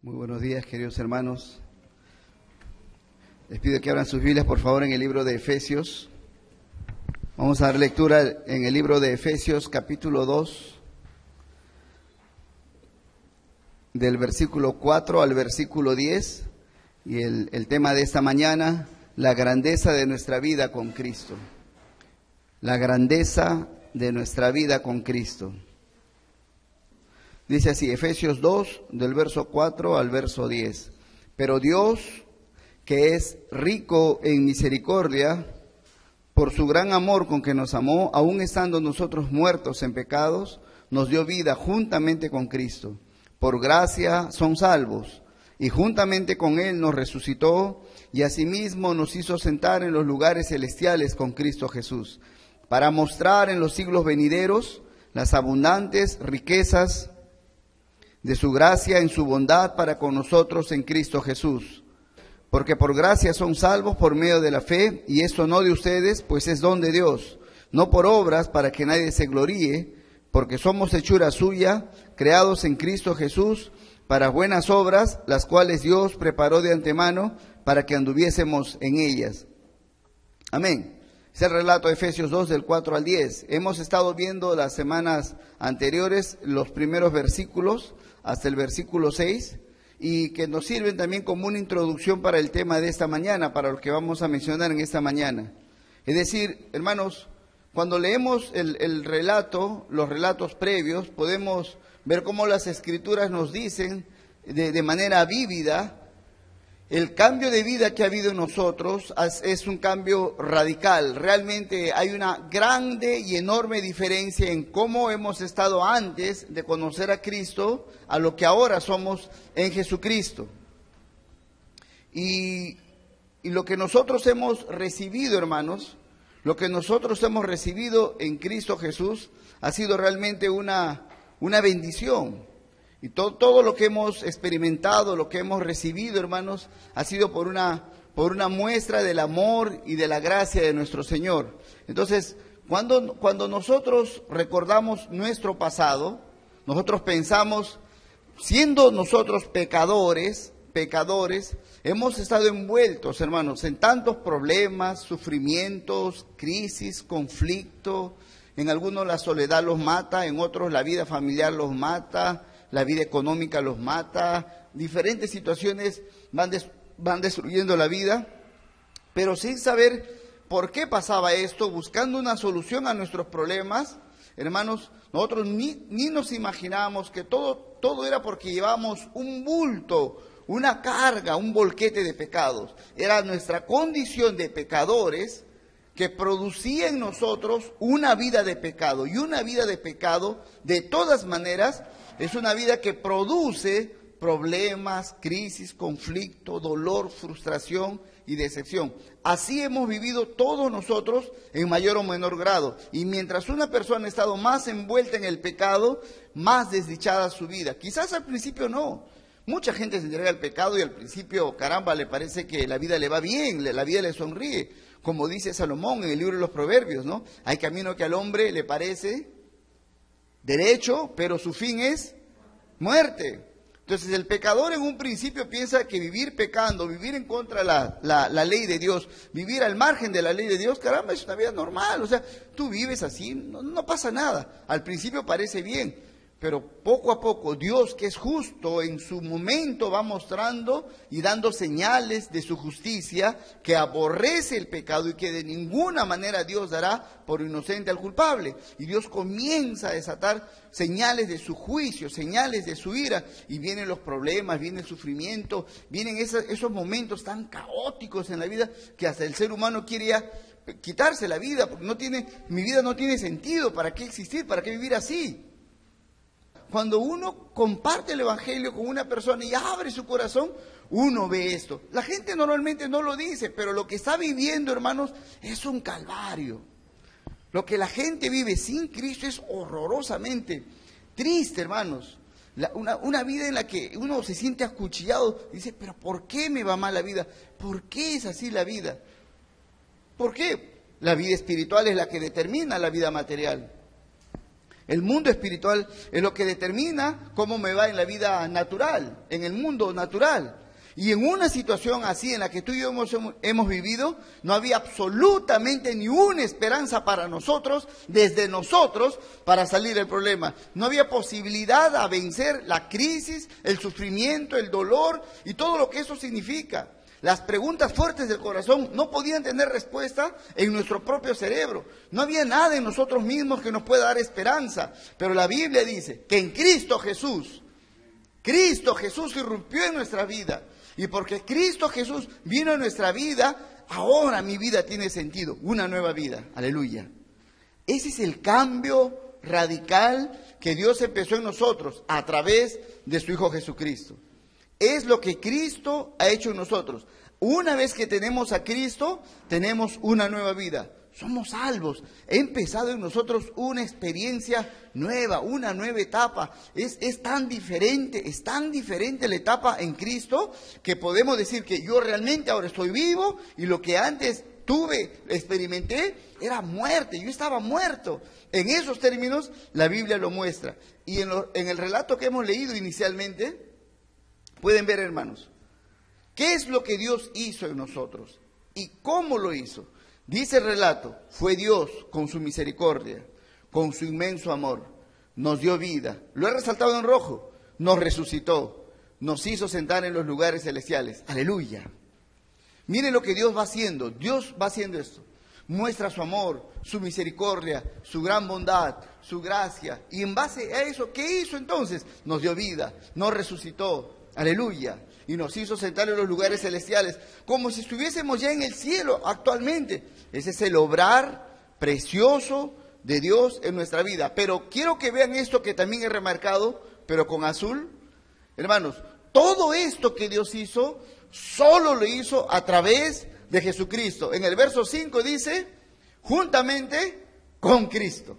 Muy buenos días, queridos hermanos. Les pido que abran sus Biblias, por favor, en el libro de Efesios. Vamos a dar lectura en el libro de Efesios, capítulo 2, del versículo 4 al versículo 10. Y el tema de esta mañana, la grandeza de nuestra vida con Cristo. La grandeza de nuestra vida con Cristo. Dice así, Efesios 2, del verso 4 al verso 10. Pero Dios, que es rico en misericordia, por su gran amor con que nos amó, aun estando nosotros muertos en pecados, nos dio vida juntamente con Cristo. Por gracia son salvos, y juntamente con Él nos resucitó, y asimismo nos hizo sentar en los lugares celestiales con Cristo Jesús, para mostrar en los siglos venideros las abundantes riquezas de su gracia en su bondad para con nosotros en Cristo Jesús. Porque por gracia son salvos por medio de la fe, y esto no de ustedes, pues es don de Dios, no por obras para que nadie se gloríe, porque somos hechura suya, creados en Cristo Jesús, para buenas obras, las cuales Dios preparó de antemano para que anduviésemos en ellas. Amén. Es el relato de Efesios 2 del 4 al 10. Hemos estado viendo las semanas anteriores los primeros versículos hasta el versículo 6 y que nos sirven también como una introducción para el tema de esta mañana, para lo que vamos a mencionar en esta mañana. Es decir, hermanos, cuando leemos el relato, los relatos previos, podemos ver cómo las Escrituras nos dicen de manera vívida el cambio de vida que ha habido en nosotros. Es un cambio radical. Realmente hay una grande y enorme diferencia en cómo hemos estado antes de conocer a Cristo a lo que ahora somos en Jesucristo. Y lo que nosotros hemos recibido, hermanos, lo que nosotros hemos recibido en Cristo Jesús ha sido realmente una bendición. Y todo lo que hemos experimentado, lo que hemos recibido, hermanos, ha sido por una muestra del amor y de la gracia de nuestro Señor. Entonces, cuando nosotros recordamos nuestro pasado, nosotros pensamos, siendo nosotros pecadores, hemos estado envueltos, hermanos, en tantos problemas, sufrimientos, crisis, conflicto. En algunos la soledad los mata, en otros la vida familiar los mata, la vida económica los mata, diferentes situaciones van destruyendo la vida, pero sin saber por qué pasaba esto, buscando una solución a nuestros problemas, hermanos, nosotros ni nos imaginábamos que todo era porque llevábamos un bulto, una carga, un volquete de pecados. Era nuestra condición de pecadores que producía en nosotros una vida de pecado, y una vida de pecado, de todas maneras, es una vida que produce problemas, crisis, conflicto, dolor, frustración y decepción. Así hemos vivido todos nosotros en mayor o menor grado. Y mientras una persona ha estado más envuelta en el pecado, más desdichada su vida. Quizás al principio no. Mucha gente se entrega al pecado y al principio, caramba, le parece que la vida le va bien, la vida le sonríe. Como dice Salomón en el libro de los Proverbios, ¿no? Hay camino que al hombre le parece derecho, pero su fin es muerte. Entonces el pecador en un principio piensa que vivir pecando, vivir en contra de la ley de Dios, vivir al margen de la ley de Dios, caramba, es una vida normal. O sea, tú vives así, no pasa nada. Al principio parece bien, pero poco a poco Dios, que es justo, en su momento va mostrando y dando señales de su justicia, que aborrece el pecado y que de ninguna manera Dios dará por inocente al culpable. Y Dios comienza a desatar señales de su juicio, señales de su ira, y vienen los problemas, viene el sufrimiento, vienen esos momentos tan caóticos en la vida que hasta el ser humano quiere ya quitarse la vida, porque mi vida no tiene sentido. ¿Para qué existir? ¿Para qué vivir así? Cuando uno comparte el Evangelio con una persona y abre su corazón, uno ve esto. La gente normalmente no lo dice, pero lo que está viviendo, hermanos, es un calvario. Lo que la gente vive sin Cristo es horrorosamente triste, hermanos. Una vida en la que uno se siente acuchillado, dice, pero ¿por qué me va mal la vida? ¿Por qué es así la vida? ¿Por qué? La vida espiritual es la que determina la vida material. El mundo espiritual es lo que determina cómo me va en la vida natural, en el mundo natural. Y en una situación así en la que tú y yo hemos vivido, no había absolutamente ni una esperanza para nosotros, desde nosotros, para salir del problema. No había posibilidad a vencer la crisis, el sufrimiento, el dolor y todo lo que eso significa. Las preguntas fuertes del corazón no podían tener respuesta en nuestro propio cerebro. No había nada en nosotros mismos que nos pueda dar esperanza. Pero la Biblia dice que en Cristo Jesús irrumpió en nuestra vida. Y porque Cristo Jesús vino en nuestra vida, ahora mi vida tiene sentido, una nueva vida. Aleluya. Ese es el cambio radical que Dios empezó en nosotros a través de su Hijo Jesucristo. Es lo que Cristo ha hecho en nosotros. Una vez que tenemos a Cristo, tenemos una nueva vida. Somos salvos. He empezado en nosotros una experiencia nueva, una nueva etapa. Es tan diferente la etapa en Cristo, que podemos decir que yo realmente ahora estoy vivo y lo que antes experimenté, era muerte. Yo estaba muerto. En esos términos, la Biblia lo muestra. Y en el relato que hemos leído inicialmente, pueden ver, hermanos, qué es lo que Dios hizo en nosotros y cómo lo hizo. Dice el relato, fue Dios con su misericordia, con su inmenso amor, nos dio vida, lo he resaltado en rojo, nos resucitó, nos hizo sentar en los lugares celestiales. Aleluya. Miren lo que Dios va haciendo esto. Muestra su amor, su misericordia, su gran bondad, su gracia. Y en base a eso, ¿qué hizo entonces? Nos dio vida, nos resucitó. Aleluya. Y nos hizo sentar en los lugares celestiales, como si estuviésemos ya en el cielo actualmente. Ese es el obrar precioso de Dios en nuestra vida. Pero quiero que vean esto que también he remarcado, pero con azul. Hermanos, todo esto que Dios hizo, solo lo hizo a través de Jesucristo. En el verso 5 dice, juntamente con Cristo.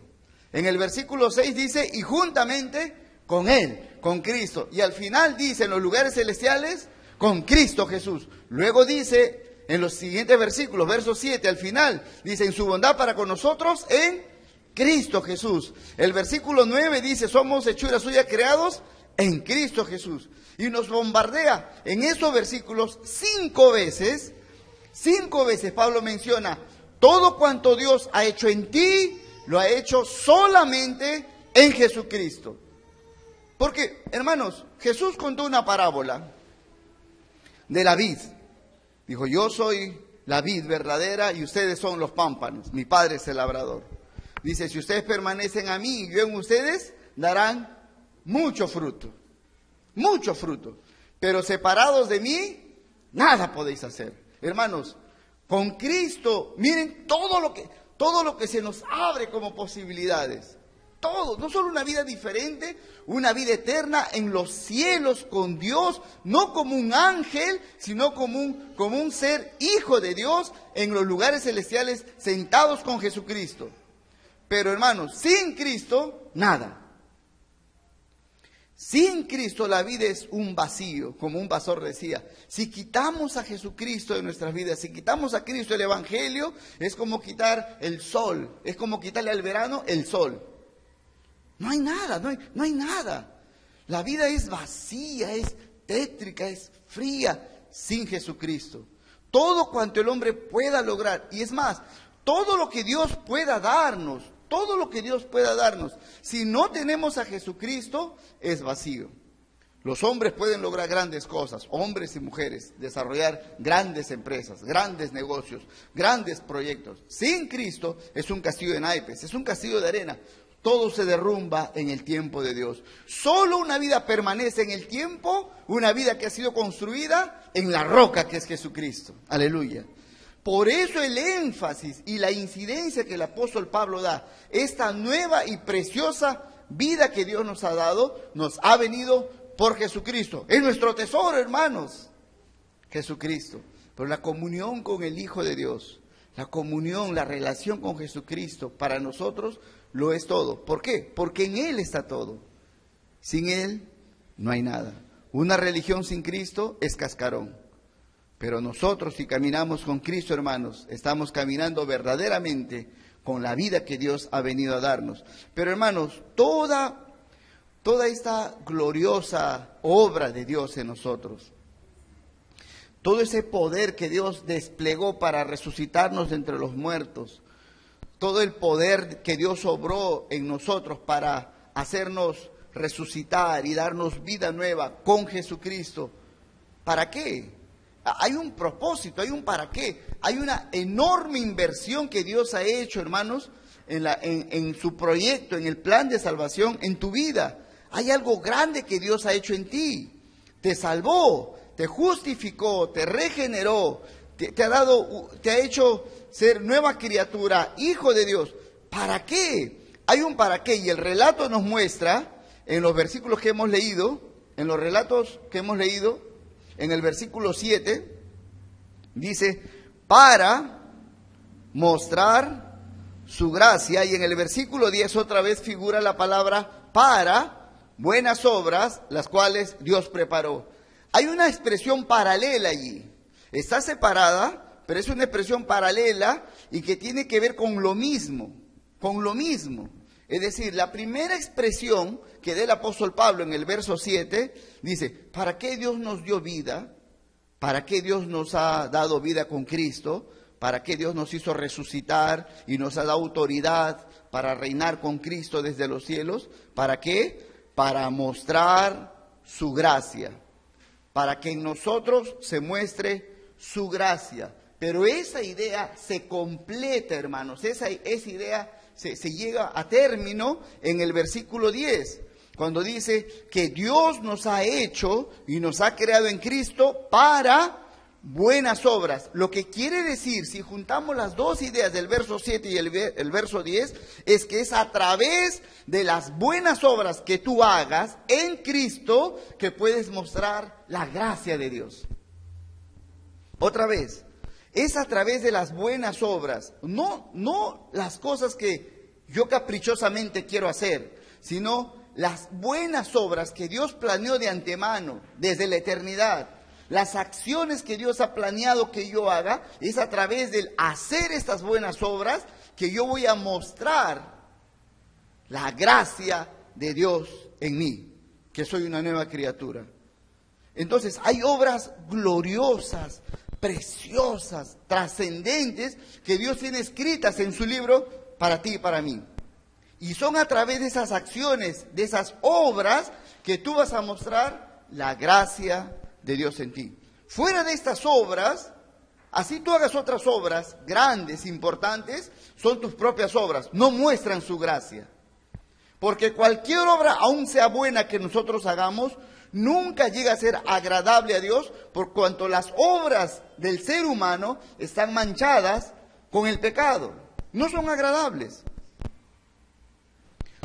En el versículo 6 dice, y juntamente con Él, con Cristo. Y al final dice, en los lugares celestiales, con Cristo Jesús. Luego dice, en los siguientes versículos, verso 7, al final, dice, en su bondad para con nosotros, en Cristo Jesús. El versículo 9 dice, somos hechura suya creados en Cristo Jesús. Y nos bombardea en esos versículos 5 veces Pablo menciona, todo cuanto Dios ha hecho en ti, lo ha hecho solamente en Jesucristo. Porque, hermanos, Jesús contó una parábola de la vid. Dijo, yo soy la vid verdadera y ustedes son los pámpanos. Mi Padre es el labrador. Dice, si ustedes permanecen a mí y yo en ustedes, darán mucho fruto. Mucho fruto. Pero separados de mí, nada podéis hacer. Hermanos, con Cristo, miren todo lo que se nos abre como posibilidades. Todo, no solo una vida diferente, una vida eterna en los cielos con Dios, no como un ángel, sino como un ser hijo de Dios en los lugares celestiales sentados con Jesucristo. Pero hermanos, sin Cristo, nada. Sin Cristo la vida es un vacío, como un pastor decía. Si quitamos a Jesucristo de nuestras vidas, si quitamos a Cristo el Evangelio, es como quitar el sol, es como quitarle al verano el sol. No hay nada, no hay nada. La vida es vacía, es tétrica, es fría sin Jesucristo. Todo cuanto el hombre pueda lograr, y es más, todo lo que Dios pueda darnos, si no tenemos a Jesucristo, es vacío. Los hombres pueden lograr grandes cosas, hombres y mujeres, desarrollar grandes empresas, grandes negocios, grandes proyectos. Sin Cristo es un castillo de naipes, es un castillo de arena. Todo se derrumba en el tiempo de Dios. Solo una vida permanece en el tiempo, una vida que ha sido construida en la roca que es Jesucristo. Aleluya. Por eso el énfasis y la incidencia que el apóstol Pablo da, esta nueva y preciosa vida que Dios nos ha dado, nos ha venido por Jesucristo. Es nuestro tesoro, hermanos, Jesucristo. Pero la comunión con el Hijo de Dios, la comunión, la relación con Jesucristo, para nosotros lo es todo. ¿Por qué? Porque en Él está todo. Sin Él no hay nada. Una religión sin Cristo es cascarón. Pero nosotros, si caminamos con Cristo, hermanos, estamos caminando verdaderamente con la vida que Dios ha venido a darnos. Pero hermanos, toda esta gloriosa obra de Dios en nosotros, todo ese poder que Dios desplegó para resucitarnos de entre los muertos, todo el poder que Dios obró en nosotros para hacernos resucitar y darnos vida nueva con Jesucristo, ¿para qué? Hay un propósito, hay un para qué, hay una enorme inversión que Dios ha hecho, hermanos, en su proyecto, en el plan de salvación, en tu vida. Hay algo grande que Dios ha hecho en ti. Te salvó, te justificó, te regeneró, te ha hecho ser nueva criatura, hijo de Dios. ¿Para qué? Hay un para qué, y el relato nos muestra en los versículos que hemos leído, en los relatos que hemos leído, en el versículo 7, dice, para mostrar su gracia, y en el versículo 10 otra vez figura la palabra para buenas obras, las cuales Dios preparó. Hay una expresión paralela allí, está separada, pero es una expresión paralela y que tiene que ver con lo mismo, Es decir, la primera expresión que da el apóstol Pablo en el verso 7, dice, ¿para qué Dios nos dio vida? ¿Para qué Dios nos ha dado vida con Cristo? ¿Para qué Dios nos hizo resucitar y nos ha dado autoridad para reinar con Cristo desde los cielos? ¿Para qué? Para mostrar su gracia, para que en nosotros se muestre su gracia. Pero esa idea se completa, hermanos, esa idea se llega a término en el versículo 10, cuando dice que Dios nos ha hecho y nos ha creado en Cristo para buenas obras. Lo que quiere decir, si juntamos las dos ideas del verso 7 y el verso 10, es que es a través de las buenas obras que tú hagas en Cristo que puedes mostrar la gracia de Dios. Otra vez, es a través de las buenas obras, no las cosas que yo caprichosamente quiero hacer, sino las buenas obras que Dios planeó de antemano, desde la eternidad. Las acciones que Dios ha planeado que yo haga, es a través del hacer estas buenas obras que yo voy a mostrar la gracia de Dios en mí, que soy una nueva criatura. Entonces, hay obras gloriosas, preciosas, trascendentes, que Dios tiene escritas en su libro para ti y para mí. Y son a través de esas acciones, de esas obras, que tú vas a mostrar la gracia de Dios en ti. Fuera de estas obras, así tú hagas otras obras grandes, importantes, son tus propias obras, no muestran su gracia. Porque cualquier obra, aun sea buena que nosotros hagamos, nunca llega a ser agradable a Dios, por cuanto las obras del ser humano están manchadas con el pecado. No son agradables.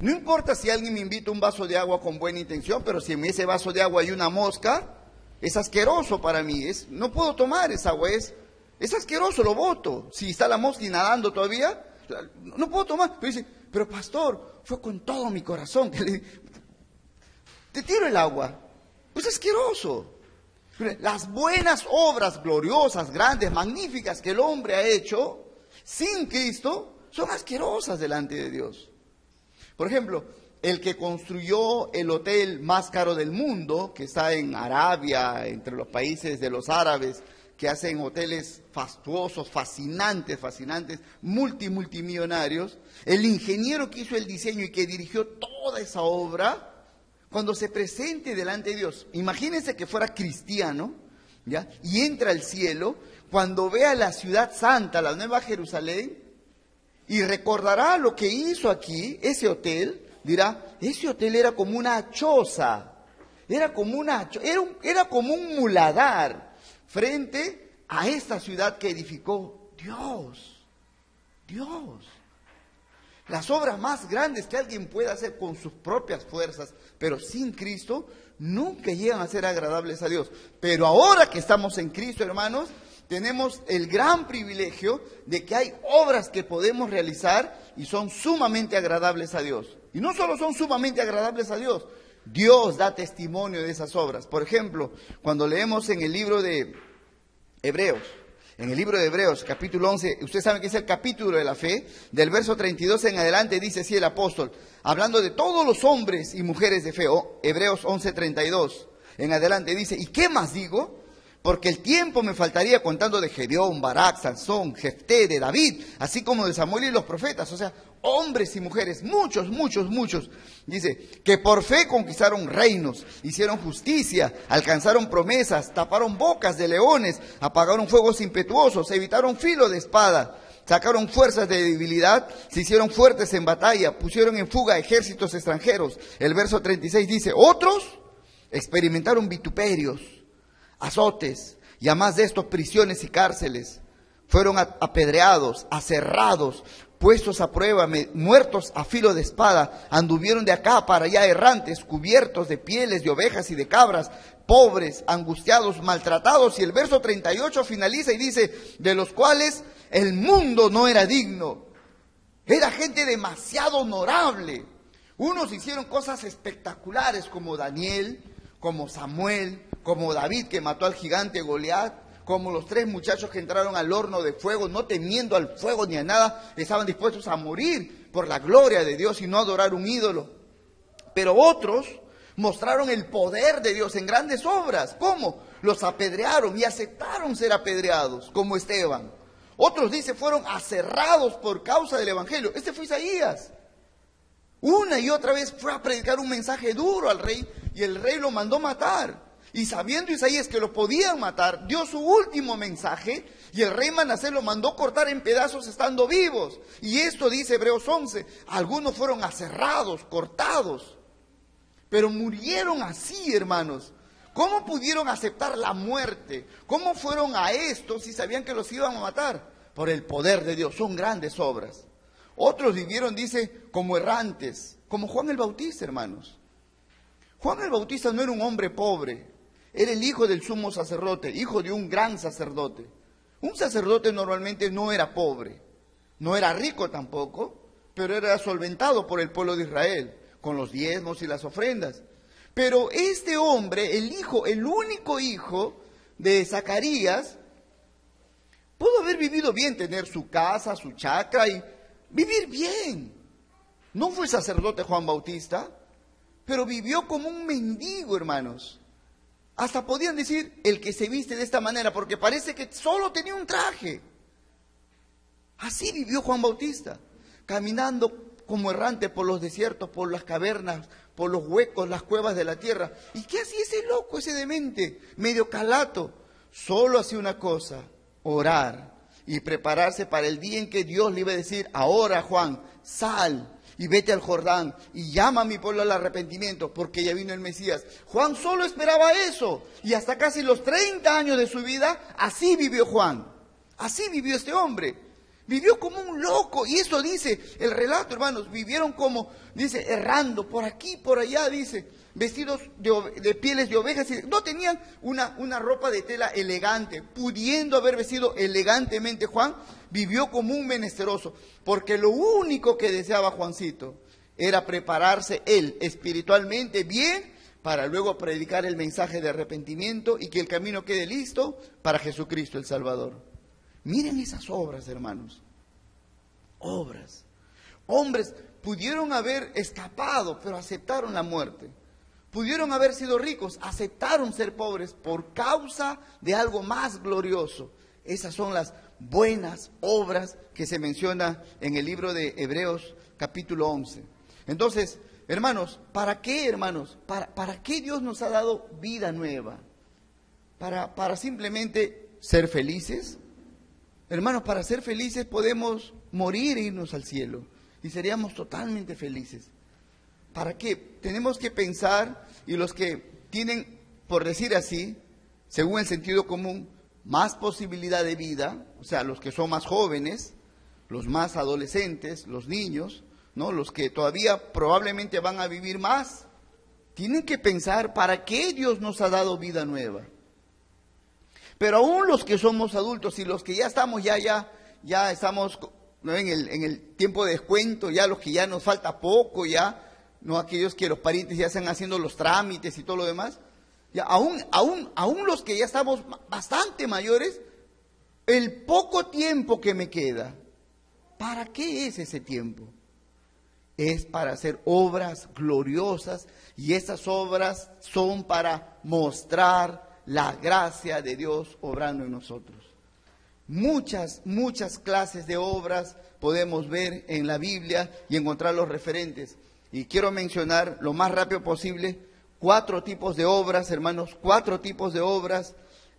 No importa si alguien me invita un vaso de agua con buena intención, pero si en ese vaso de agua hay una mosca, es asqueroso para mí, no puedo tomar esa agua, es asqueroso, lo boto. Si está la mosca y nadando todavía, no puedo tomar. Pero dice, pero pastor, fue con todo mi corazón que te tiro el agua. Pues es asqueroso. Las buenas obras gloriosas, grandes, magníficas que el hombre ha hecho sin Cristo son asquerosas delante de Dios. Por ejemplo, el que construyó el hotel más caro del mundo, que está en Arabia, entre los países de los árabes, que hacen hoteles fastuosos, fascinantes, multimillonarios, el ingeniero que hizo el diseño y que dirigió toda esa obra, cuando se presente delante de Dios, imagínense que fuera cristiano, ¿ya? Y entra al cielo, cuando vea la ciudad santa, la Nueva Jerusalén, y recordará lo que hizo aquí, ese hotel, dirá, ese hotel era como una choza, era como un muladar frente a esta ciudad que edificó Dios. Las obras más grandes que alguien puede hacer con sus propias fuerzas, pero sin Cristo, nunca llegan a ser agradables a Dios. Pero ahora que estamos en Cristo, hermanos, tenemos el gran privilegio de que hay obras que podemos realizar y son sumamente agradables a Dios. Y no solo son sumamente agradables a Dios, Dios da testimonio de esas obras. Por ejemplo, cuando leemos en el libro de Hebreos, En el libro de Hebreos, capítulo 11, ustedes saben que es el capítulo de la fe, del verso 32 en adelante dice así el apóstol, hablando de todos los hombres y mujeres de fe, Hebreos 11, 32, en adelante dice, ¿y qué más digo? Porque el tiempo me faltaría contando de Gedeón, Barak, Sansón, Jefté, de David, así como de Samuel y los profetas, o sea, hombres y mujeres, muchos, muchos, muchos. Dice, que por fe conquistaron reinos, hicieron justicia, alcanzaron promesas, taparon bocas de leones, apagaron fuegos impetuosos, evitaron filo de espada, sacaron fuerzas de debilidad, se hicieron fuertes en batalla, pusieron en fuga ejércitos extranjeros. El verso 36 dice, otros experimentaron vituperios, azotes, y a más de estos prisiones y cárceles, fueron apedreados, aserrados, puestos a prueba, muertos a filo de espada, anduvieron de acá para allá errantes, cubiertos de pieles de ovejas y de cabras, pobres, angustiados, maltratados. Y el verso 38 finaliza y dice, de los cuales el mundo no era digno. Era gente demasiado honorable. Unos hicieron cosas espectaculares como Daniel, como Samuel, como David que mató al gigante Goliat, como los 3 muchachos que entraron al horno de fuego, no temiendo al fuego ni a nada, estaban dispuestos a morir por la gloria de Dios y no adorar un ídolo. Pero otros mostraron el poder de Dios en grandes obras. ¿Cómo? Los apedrearon y aceptaron ser apedreados, como Esteban. Otros, dice, fueron aserrados por causa del evangelio. Este fue Isaías. Una y otra vez fue a predicar un mensaje duro al rey y el rey lo mandó matar. Y sabiendo Isaías que lo podían matar, dio su último mensaje y el rey Manasés lo mandó cortar en pedazos estando vivos. Y esto dice Hebreos 11, algunos fueron aserrados, cortados, pero murieron así, hermanos. ¿Cómo pudieron aceptar la muerte? ¿Cómo fueron a esto si sabían que los iban a matar? Por el poder de Dios, son grandes obras. Otros vivieron, dice, como errantes, como Juan el Bautista, hermanos. Juan el Bautista no era un hombre pobre. Era el hijo del sumo sacerdote, hijo de un gran sacerdote. Un sacerdote normalmente no era pobre, no era rico tampoco, pero era solventado por el pueblo de Israel, con los diezmos y las ofrendas. Pero este hombre, el único hijo de Zacarías, pudo haber vivido bien, tener su casa, su chacra y vivir bien. No fue sacerdote Juan Bautista, pero vivió como un mendigo, hermanos. Hasta podían decir el que se viste de esta manera, porque parece que solo tenía un traje. Así vivió Juan Bautista, caminando como errante por los desiertos, por las cavernas, por los huecos, las cuevas de la tierra. ¿Y qué hacía ese loco, ese demente, medio calato? Solo hacía una cosa, orar y prepararse para el día en que Dios le iba a decir, ahora Juan, sal y vete al Jordán y llama a mi pueblo al arrepentimiento, porque ya vino el Mesías. Juan solo esperaba eso, y hasta casi los 30 años de su vida, así vivió Juan, así vivió este hombre, vivió como un loco, y eso dice el relato, hermanos, vivieron como, dice, errando, por aquí, por allá, dice, vestidos de pieles de ovejas, y no tenían una ropa de tela elegante, pudiendo haber vestido elegantemente. Juan vivió como un menesteroso, porque lo único que deseaba Juancito era prepararse él espiritualmente bien, para luego predicar el mensaje de arrepentimiento y que el camino quede listo para Jesucristo el Salvador. Miren esas obras, hermanos, obras. Hombres pudieron haber escapado, pero aceptaron la muerte. Pudieron haber sido ricos, aceptaron ser pobres por causa de algo más glorioso. Esas son las buenas obras que se menciona en el libro de Hebreos capítulo 11. Entonces, hermanos, ¿para qué, hermanos? ¿Para qué Dios nos ha dado vida nueva? ¿Para simplemente ser felices? Hermanos, para ser felices podemos morir e irnos al cielo y seríamos totalmente felices. ¿Para qué? Tenemos que pensar, y los que tienen, por decir así, según el sentido común, más posibilidad de vida, o sea, los que son más jóvenes, los más adolescentes, los niños, ¿no? Los que todavía probablemente van a vivir más, tienen que pensar para qué Dios nos ha dado vida nueva. Pero aún los que somos adultos y los que ya estamos, ya estamos, ¿no?, en el tiempo de descuento, ya los que ya nos falta poco, ya, no aquellos que los parientes ya están haciendo los trámites y todo lo demás, ya aún los que ya estamos bastante mayores, el poco tiempo que me queda, ¿para qué es ese tiempo? Es para hacer obras gloriosas, y esas obras son para mostrar la gracia de Dios obrando en nosotros. Muchas clases de obras podemos ver en la Biblia y encontrar los referentes. Y quiero mencionar lo más rápido posible 4 tipos de obras, hermanos, 4 tipos de obras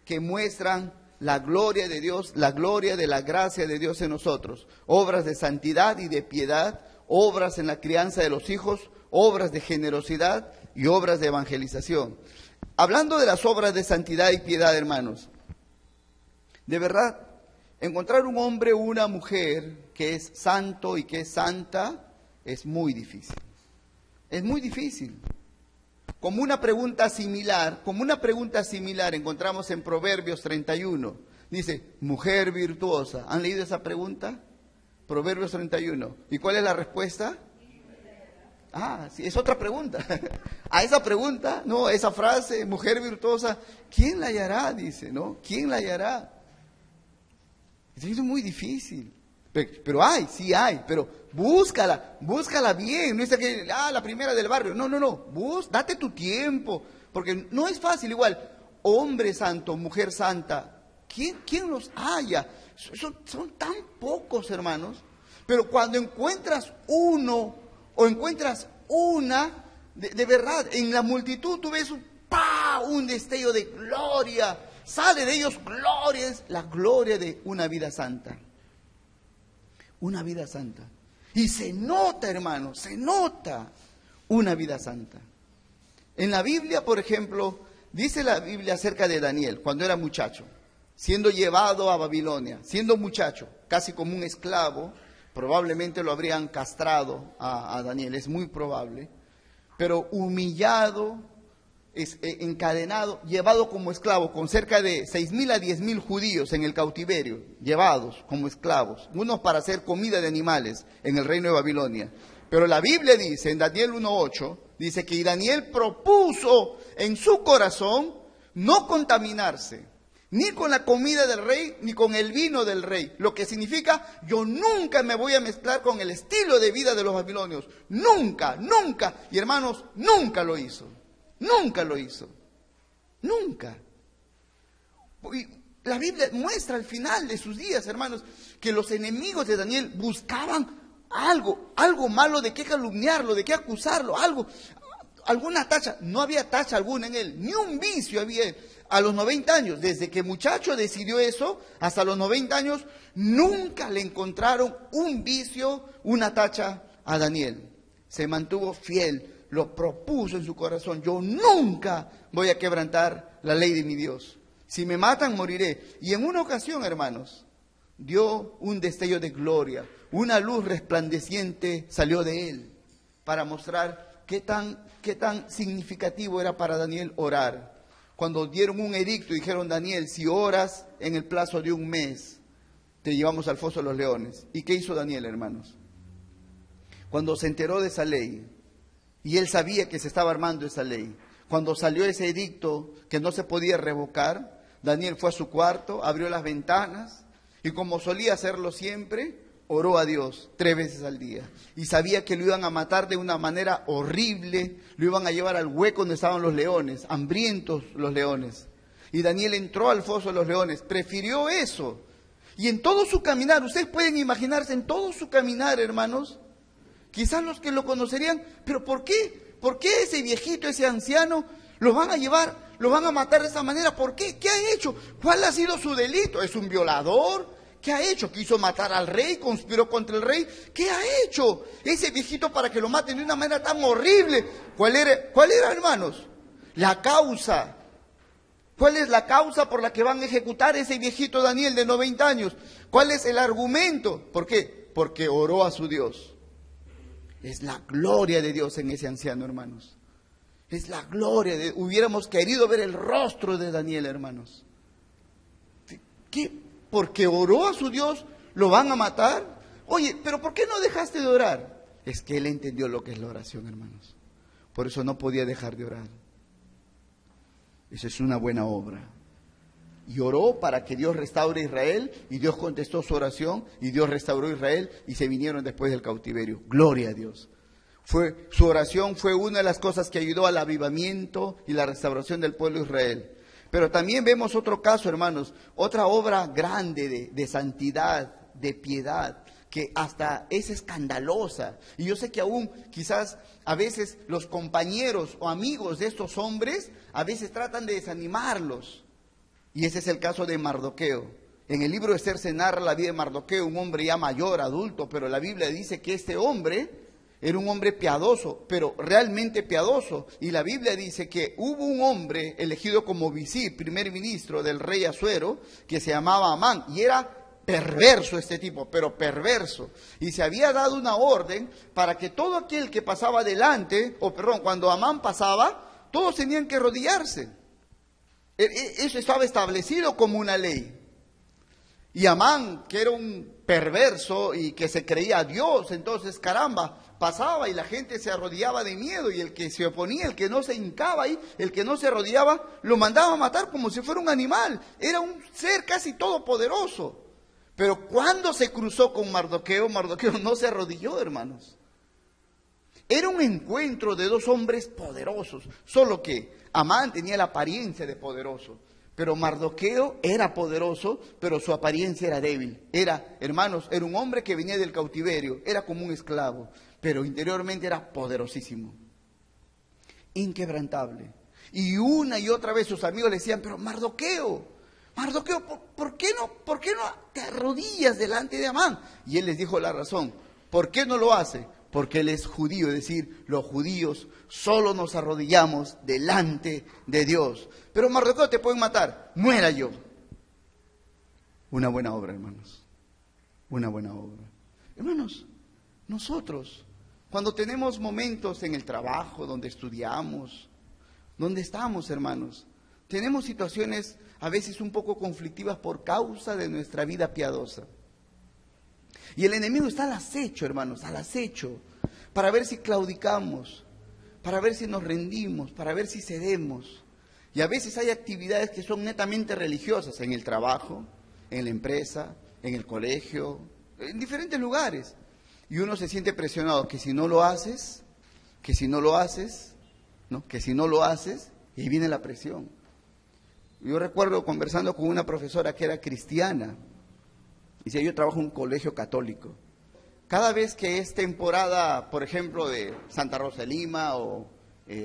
que muestran la gloria de Dios, la gloria de la gracia de Dios en nosotros. Obras de santidad y de piedad, obras en la crianza de los hijos, obras de generosidad y obras de evangelización. Hablando de las obras de santidad y piedad, hermanos, de verdad, encontrar un hombre o una mujer que es santo y que es santa es muy difícil. Es muy difícil. Como una pregunta similar encontramos en Proverbios 31. Dice, mujer virtuosa. ¿Han leído esa pregunta? Proverbios 31. ¿Y cuál es la respuesta? Ah, sí, es otra pregunta. A esa pregunta, no, esa frase, mujer virtuosa, ¿quién la hallará? Dice, ¿no? ¿Quién la hallará? Es muy difícil. Pero hay, sí hay, pero búscala bien. No es que, la primera del barrio. No. Date tu tiempo, porque no es fácil. Igual, hombre santo, mujer santa, ¿quién los halla? Son tan pocos, hermanos. Pero cuando encuentras uno o encuentras una, de verdad, en la multitud tú ves un destello de gloria. Sale de ellos gloria, es la gloria de una vida santa. Una vida santa. Y se nota, hermano, se nota una vida santa. En la Biblia, por ejemplo, dice la Biblia acerca de Daniel, cuando era muchacho, siendo llevado a Babilonia, siendo muchacho, casi como un esclavo, probablemente lo habrían castrado a Daniel, es muy probable, pero humillado, encadenado, llevado como esclavo, con cerca de 6,000 a 10,000 judíos en el cautiverio, llevados como esclavos, unos para hacer comida de animales en el reino de Babilonia. Pero la Biblia dice, en Daniel 1:8, dice que Daniel propuso en su corazón no contaminarse, ni con la comida del rey, ni con el vino del rey. Lo que significa, yo nunca me voy a mezclar con el estilo de vida de los babilonios. Nunca. Y hermanos, nunca lo hizo. Nunca lo hizo. Nunca. Y la Biblia muestra al final de sus días, hermanos, que los enemigos de Daniel buscaban algo malo de qué calumniarlo, de qué acusarlo, alguna tacha. No había tacha alguna en él, ni un vicio había a los 90 años. Desde que muchacho decidió eso, hasta los 90 años, nunca le encontraron un vicio, una tacha a Daniel. Se mantuvo fiel. Lo propuso en su corazón, yo nunca voy a quebrantar la ley de mi Dios. Si me matan, moriré. Y en una ocasión, hermanos, dio un destello de gloria, una luz resplandeciente salió de él, para mostrar qué tan significativo era para Daniel orar. Cuando dieron un edicto, dijeron, Daniel, si oras en el plazo de un mes, te llevamos al foso de los leones. ¿Y qué hizo Daniel, hermanos? Cuando se enteró de esa ley, y él sabía que se estaba armando esa ley, cuando salió ese edicto que no se podía revocar, Daniel fue a su cuarto, abrió las ventanas y, como solía hacerlo siempre, oró a Dios 3 veces al día. Y sabía que lo iban a matar de una manera horrible, lo iban a llevar al hueco donde estaban los leones, hambrientos los leones. Y Daniel entró al foso de los leones, prefirió eso. Y en todo su caminar, ustedes pueden imaginarse en todo su caminar, hermanos, quizás los que lo conocerían, pero ¿por qué? ¿Por qué ese viejito, ese anciano, los van a llevar, los van a matar de esa manera? ¿Por qué? ¿Qué ha hecho? ¿Cuál ha sido su delito? ¿Es un violador? ¿Qué ha hecho? ¿Quiso matar al rey? ¿Conspiró contra el rey? ¿Qué ha hecho ese viejito para que lo maten de una manera tan horrible? ¿Cuál era, hermanos? La causa. ¿Cuál es la causa por la que van a ejecutar a ese viejito Daniel de 90 años? ¿Cuál es el argumento? ¿Por qué? Porque oró a su Dios. Es la gloria de Dios en ese anciano, hermanos. Es la gloria de... Hubiéramos querido ver el rostro de Daniel, hermanos. ¿Qué? Porque oró a su Dios, ¿lo van a matar? Oye, pero ¿por qué no dejaste de orar? Es que él entendió lo que es la oración, hermanos. Por eso no podía dejar de orar. Esa es una buena obra. y oró para que Dios restaure a Israel, y Dios contestó su oración, y Dios restauró a Israel, y se vinieron después del cautiverio. Gloria a Dios. Su oración fue una de las cosas que ayudó al avivamiento y la restauración del pueblo de Israel. Pero también vemos otro caso, hermanos, otra obra grande de santidad, de piedad, que hasta es escandalosa. Y yo sé que aún quizás a veces los compañeros o amigos de estos hombres a veces tratan de desanimarlos. Y ese es el caso de Mardoqueo. En el libro de Esther se narra la vida de Mardoqueo, un hombre ya mayor, adulto, pero la Biblia dice que este hombre era un hombre piadoso, pero realmente piadoso. Y la Biblia dice que hubo un hombre elegido como visir, primer ministro del rey Asuero, que se llamaba Amán, y era perverso este tipo, pero perverso. Y se había dado una orden para que todo aquel que pasaba adelante, cuando Amán pasaba, todos tenían que arrodillarse. Eso estaba establecido como una ley. Y Amán, que era un perverso y que se creía a Dios, entonces caramba, pasaba y la gente se arrodillaba de miedo, y el que se oponía, el que no se hincaba ahí, el que no se arrodillaba, lo mandaba a matar como si fuera un animal. Era un ser casi todopoderoso. Pero cuando se cruzó con Mardoqueo, Mardoqueo no se arrodilló, hermanos. Era un encuentro de dos hombres poderosos, solo que Amán tenía la apariencia de poderoso, pero Mardoqueo era poderoso, pero su apariencia era débil. Hermanos, era un hombre que venía del cautiverio, era como un esclavo, pero interiormente era poderosísimo, inquebrantable. Y una y otra vez sus amigos le decían, pero Mardoqueo, ¿por qué no te arrodillas delante de Amán? Y él les dijo la razón. ¿Por qué no lo hace? Porque él es judío, es decir, los judíos solo nos arrodillamos delante de Dios. Pero Mardoqueo, te pueden matar, muera yo. Una buena obra, hermanos, una buena obra. Hermanos, nosotros, cuando tenemos momentos en el trabajo, donde estudiamos, donde estamos, hermanos, tenemos situaciones a veces un poco conflictivas por causa de nuestra vida piadosa. Y el enemigo está al acecho, hermanos, al acecho, para ver si claudicamos, para ver si nos rendimos, para ver si cedemos. Y a veces hay actividades que son netamente religiosas, en el trabajo, en la empresa, en el colegio, en diferentes lugares. Y uno se siente presionado, que si no lo haces, y viene la presión. Yo recuerdo conversando con una profesora que era cristiana. Dice, yo trabajo en un colegio católico. Cada vez que es temporada, por ejemplo, de Santa Rosa de Lima o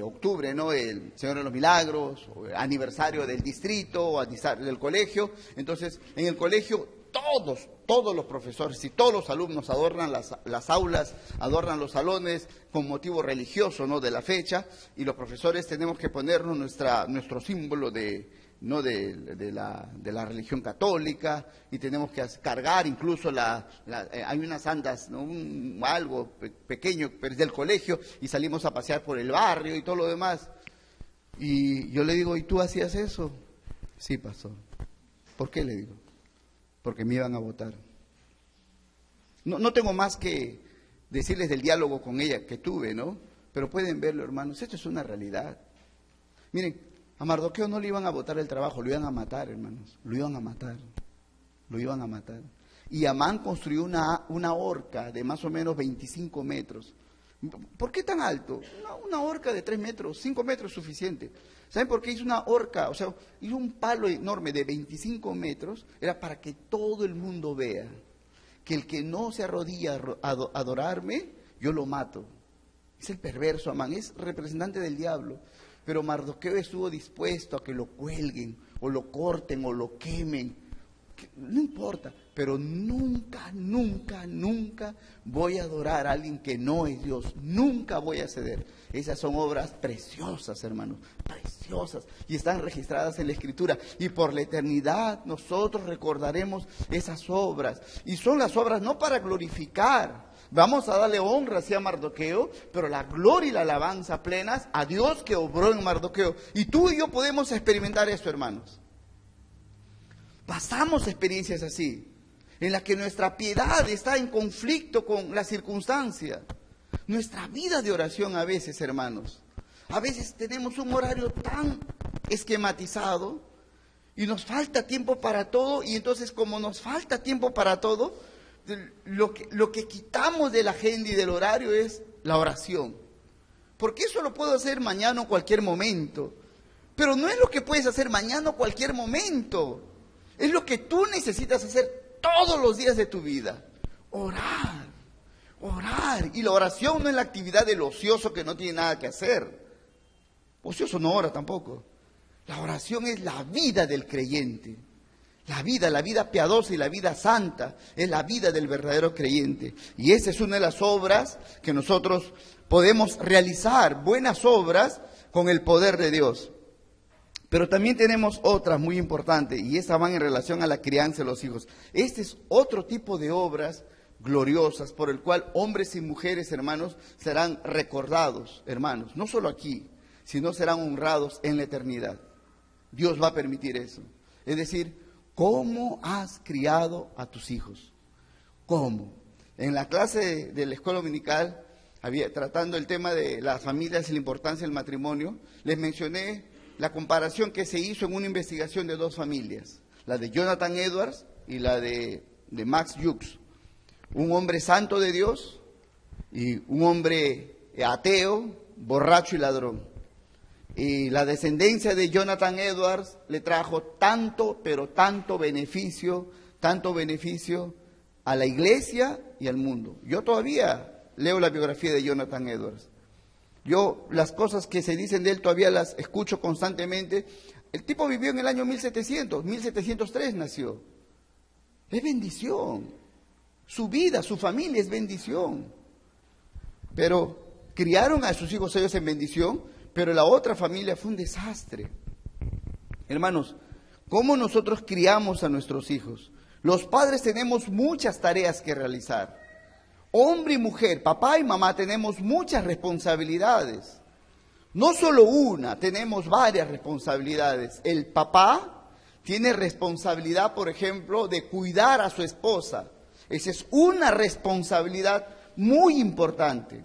octubre, ¿no? El Señor de los Milagros, o aniversario del distrito o aniversario del colegio, entonces en el colegio todos los profesores y todos los alumnos adornan las aulas, adornan los salones con motivo religioso, ¿no? De la fecha, y los profesores tenemos que ponernos nuestro símbolo de la religión católica, y tenemos que cargar incluso hay unas andas, ¿no? Algo pequeño, pero es del colegio, y salimos a pasear por el barrio y todo lo demás. Y yo le digo, ¿y tú hacías eso? Sí, pastor. ¿Por qué? Le digo, porque me iban a votar. No tengo más que decirles del diálogo con ella que tuve, ¿no? Pero pueden verlo, hermanos, esto es una realidad. Miren, a Mardoqueo no le iban a botar el trabajo, lo iban a matar, hermanos, lo iban a matar. Y Amán construyó una horca de más o menos 25 metros. ¿Por qué tan alto? Una horca de 3 metros, 5 metros es suficiente. ¿Saben por qué hizo una horca? O sea, hizo un palo enorme de 25 metros, era para que todo el mundo vea que el que no se arrodilla a adorarme, yo lo mato. Es el perverso Amán, es representante del diablo. Pero Mardoqueo estuvo dispuesto a que lo cuelguen, o lo corten, o lo quemen. No importa, pero nunca voy a adorar a alguien que no es Dios. Nunca voy a ceder. Esas son obras preciosas, hermanos, preciosas. Y están registradas en la Escritura. Y por la eternidad nosotros recordaremos esas obras. Y son las obras no para glorificar. Vamos a darle honra hacia Mardoqueo, pero la gloria y la alabanza plenas a Dios que obró en Mardoqueo. Y tú y yo podemos experimentar esto, hermanos. Pasamos experiencias así, en las que nuestra piedad está en conflicto con la circunstancia. Nuestra vida de oración a veces, hermanos, a veces tenemos un horario tan esquematizado, Y nos falta tiempo para todo, y entonces como nos falta tiempo para todo, lo que quitamos de la agenda y del horario es la oración. Porque eso lo puedo hacer mañana o cualquier momento. Pero no es lo que puedes hacer mañana o cualquier momento. Es lo que tú necesitas hacer todos los días de tu vida. Orar, orar. Y la oración no es la actividad del ocioso que no tiene nada que hacer. Ocioso no ora tampoco. La oración es la vida del creyente. La vida piadosa y la vida santa es la vida del verdadero creyente. Y esa es una de las obras que nosotros podemos realizar, buenas obras con el poder de Dios. Pero también tenemos otras muy importantes, y esas van en relación a la crianza de los hijos. Este es otro tipo de obras gloriosas por el cual hombres y mujeres, hermanos, serán recordados, hermanos, no solo aquí, sino serán honrados en la eternidad. Dios va a permitir eso. Es decir, ¿cómo has criado a tus hijos? ¿Cómo? En la clase de la escuela dominical, tratando el tema de las familias y la importancia del matrimonio, les mencioné la comparación que se hizo en una investigación de dos familias, la de Jonathan Edwards y la de Max Hughes. Un hombre santo de Dios y un hombre ateo, borracho y ladrón. Y la descendencia de Jonathan Edwards le trajo tanto, pero tanto beneficio a la iglesia y al mundo. Yo todavía leo la biografía de Jonathan Edwards. Yo las cosas que se dicen de él todavía las escucho constantemente. El tipo vivió en el año 1703 nació. Es bendición. Su vida, su familia es bendición. Pero criaron a sus hijos ellos en bendición, pero la otra familia fue un desastre. Hermanos, ¿cómo nosotros criamos a nuestros hijos? Los padres tenemos muchas tareas que realizar. Hombre y mujer, papá y mamá, tenemos muchas responsabilidades. No solo una, tenemos varias responsabilidades. El papá tiene responsabilidad, por ejemplo, de cuidar a su esposa. Esa es una responsabilidad muy importante.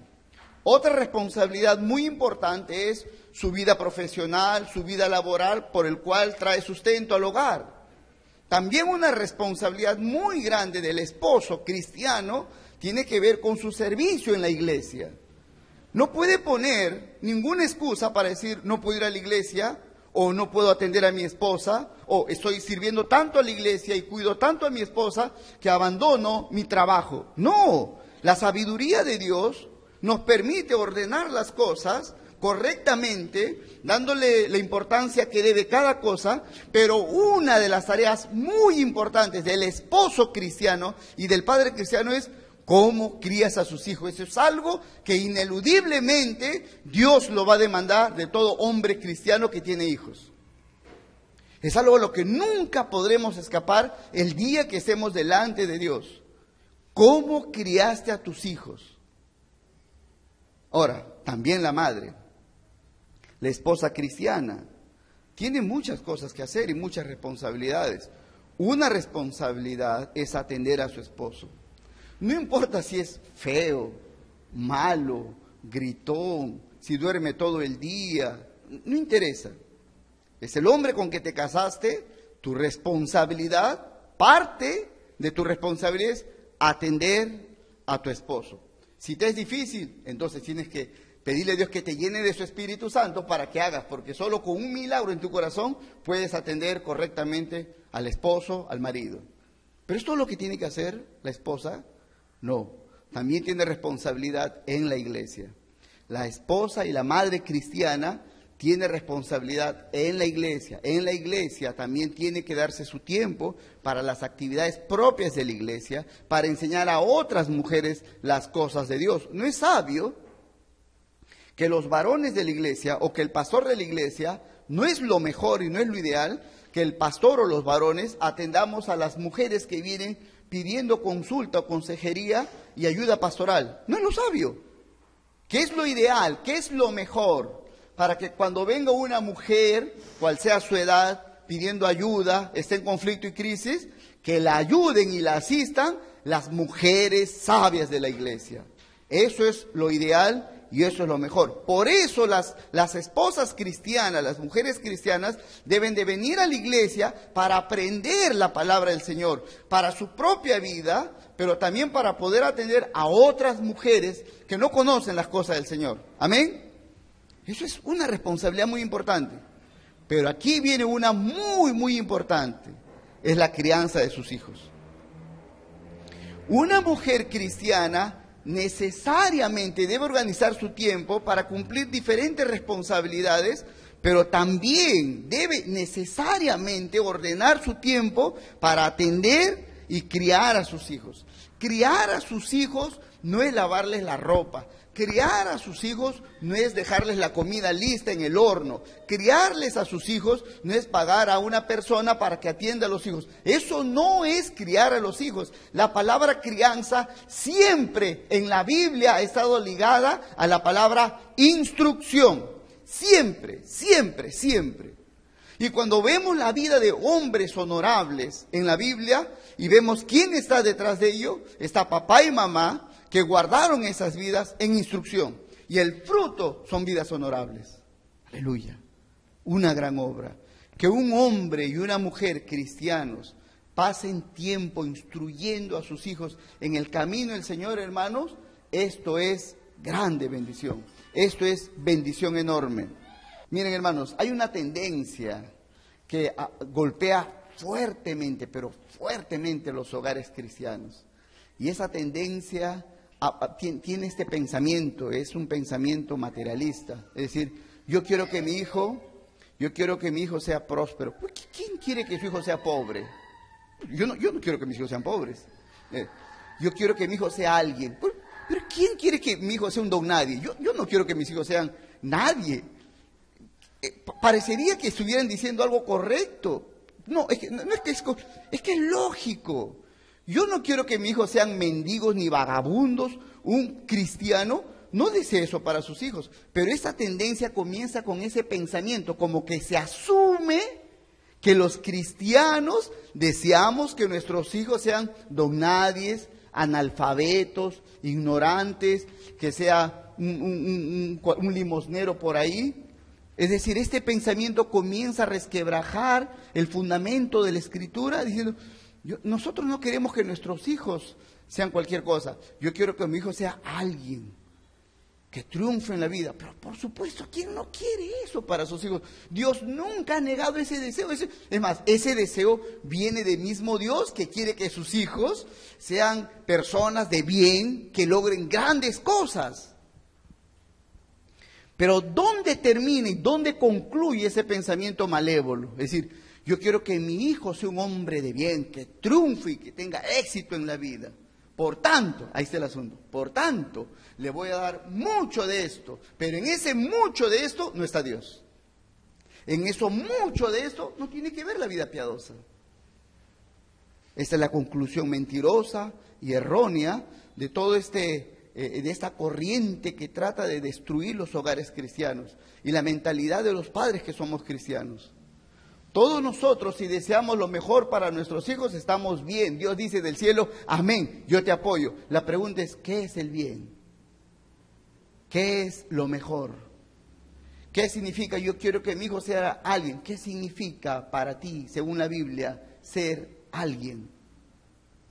Otra responsabilidad muy importante es su vida profesional, su vida laboral, por el cual trae sustento al hogar. También una responsabilidad muy grande del esposo cristiano tiene que ver con su servicio en la iglesia. No puede poner ninguna excusa para decir no puedo ir a la iglesia, o no puedo atender a mi esposa, o estoy sirviendo tanto a la iglesia y cuido tanto a mi esposa que abandono mi trabajo. No, la sabiduría de Dios nos permite ordenar las cosas correctamente, dándole la importancia que debe cada cosa, pero una de las tareas muy importantes del esposo cristiano y del padre cristiano es cómo crías a sus hijos. Eso es algo que ineludiblemente Dios lo va a demandar de todo hombre cristiano que tiene hijos. Es algo a lo que nunca podremos escapar el día que estemos delante de Dios. ¿Cómo criaste a tus hijos? Ahora, también la madre, la esposa cristiana, tiene muchas cosas que hacer y muchas responsabilidades. Una responsabilidad es atender a su esposo. No importa si es feo, malo, gritón, si duerme todo el día, no interesa. Es el hombre con que te casaste, tu responsabilidad, parte de tu responsabilidad es atender a tu esposo. Si te es difícil, entonces tienes que pedirle a Dios que te llene de su Espíritu Santo para que hagas, porque solo con un milagro en tu corazón puedes atender correctamente al esposo, al marido. ¿Pero es todo lo que tiene que hacer la esposa? No, también tiene responsabilidad en la iglesia. La esposa y la madre cristiana tiene responsabilidad en la iglesia. En la iglesia también tiene que darse su tiempo para las actividades propias de la iglesia, para enseñar a otras mujeres las cosas de Dios. No es sabio que los varones de la iglesia o que el pastor de la iglesia, no es lo mejor y no es lo ideal que el pastor o los varones atendamos a las mujeres que vienen pidiendo consulta o consejería y ayuda pastoral. No es lo sabio. ¿Qué es lo ideal? ¿Qué es lo mejor? Para que cuando venga una mujer, cual sea su edad, pidiendo ayuda, esté en conflicto y crisis, que la ayuden y la asistan las mujeres sabias de la iglesia. Eso es lo ideal y eso es lo mejor. Por eso las esposas cristianas, las mujeres cristianas, deben de venir a la iglesia para aprender la palabra del Señor, para su propia vida, pero también para poder atender a otras mujeres que no conocen las cosas del Señor. Amén. Eso es una responsabilidad muy importante. Pero aquí viene una muy importante. Es la crianza de sus hijos. Una mujer cristiana necesariamente debe organizar su tiempo para cumplir diferentes responsabilidades, pero también debe necesariamente ordenar su tiempo para atender y criar a sus hijos. Criar a sus hijos no es lavarles la ropa. Criar a sus hijos no es dejarles la comida lista en el horno. Criarles a sus hijos no es pagar a una persona para que atienda a los hijos. Eso no es criar a los hijos. La palabra crianza siempre en la Biblia ha estado ligada a la palabra instrucción. Siempre. Y cuando vemos la vida de hombres honorables en la Biblia y vemos quién está detrás de ello, está papá y mamá, que guardaron esas vidas en instrucción. Y el fruto son vidas honorables. Aleluya. Una gran obra. Que un hombre y una mujer cristianos pasen tiempo instruyendo a sus hijos en el camino del Señor, hermanos, esto es grande bendición. Esto es bendición enorme. Miren, hermanos, hay una tendencia que golpea fuertemente, pero fuertemente los hogares cristianos. Y esa tendencia tiene este pensamiento, es un pensamiento materialista. Es decir, yo quiero que mi hijo sea próspero. ¿Quién quiere que su hijo sea pobre? Yo no quiero que mis hijos sean pobres. Yo quiero que mi hijo sea alguien. Pero ¿quién quiere que mi hijo sea un don nadie? Yo no quiero que mis hijos sean nadie. Parecería que estuvieran diciendo algo correcto. No, es que es lógico. Yo no quiero que mis hijos sean mendigos ni vagabundos. Un cristiano no desea eso para sus hijos. Pero esa tendencia comienza con ese pensamiento, como que se asume que los cristianos deseamos que nuestros hijos sean donadies, analfabetos, ignorantes, que sea un limosnero por ahí. Es decir, este pensamiento comienza a resquebrajar el fundamento de la Escritura, diciendo, nosotros no queremos que nuestros hijos sean cualquier cosa. Yo quiero que mi hijo sea alguien que triunfe en la vida. Pero por supuesto, ¿quién no quiere eso para sus hijos? Dios nunca ha negado ese deseo. Es más, ese deseo viene del mismo Dios, que quiere que sus hijos sean personas de bien, que logren grandes cosas. Pero ¿dónde termina y dónde concluye ese pensamiento malévolo? Es decir, yo quiero que mi hijo sea un hombre de bien, que triunfe y que tenga éxito en la vida. Por tanto, ahí está el asunto, por tanto, le voy a dar mucho de esto, pero en ese mucho de esto no está Dios. En eso mucho de esto no tiene que ver la vida piadosa. Esta es la conclusión mentirosa y errónea de todo de esta corriente que trata de destruir los hogares cristianos y la mentalidad de los padres que somos cristianos. Todos nosotros, si deseamos lo mejor para nuestros hijos, estamos bien. Dios dice del cielo, amén, yo te apoyo. La pregunta es, ¿qué es el bien? ¿Qué es lo mejor? ¿Qué significa yo quiero que mi hijo sea alguien? ¿Qué significa para ti, según la Biblia, ser alguien?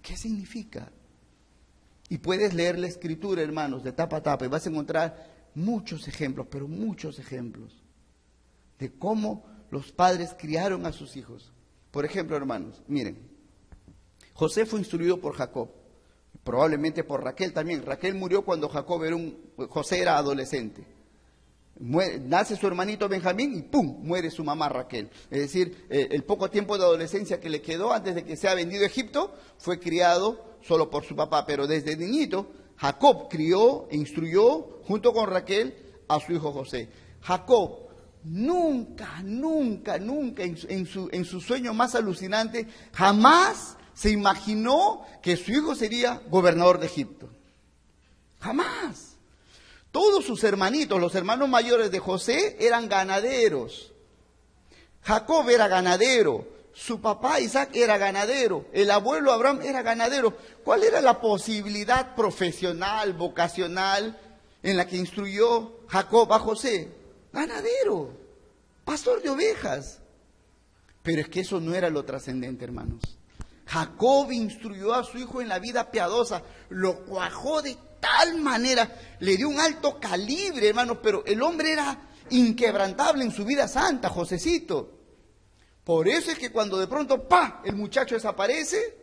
¿Qué significa? Y puedes leer la Escritura, hermanos, de tapa a tapa, y vas a encontrar muchos ejemplos, pero muchos ejemplos, de cómo los padres criaron a sus hijos. Por ejemplo, hermanos, miren, José fue instruido por Jacob, probablemente por Raquel también. Raquel murió cuando José era adolescente. Nace su hermanito Benjamín y ¡pum!, muere su mamá Raquel. Es decir, el poco tiempo de adolescencia que le quedó antes de que sea vendido a Egipto, fue criado solo por su papá. Pero desde niñito, Jacob crió e instruyó junto con Raquel a su hijo José. Jacob nunca en su sueño más alucinante, jamás se imaginó que su hijo sería gobernador de Egipto. Jamás. Todos sus hermanitos, los hermanos mayores de José, eran ganaderos. Jacob era ganadero, su papá Isaac era ganadero, el abuelo Abraham era ganadero. ¿Cuál era la posibilidad profesional, vocacional en la que instruyó Jacob a José? Ganadero, pastor de ovejas. Pero es que eso no era lo trascendente, hermanos. Jacob instruyó a su hijo en la vida piadosa, lo cuajó de tal manera, le dio un alto calibre, hermanos, pero el hombre era inquebrantable en su vida santa, Josecito. Por eso es que cuando de pronto, ¡pa!, el muchacho desaparece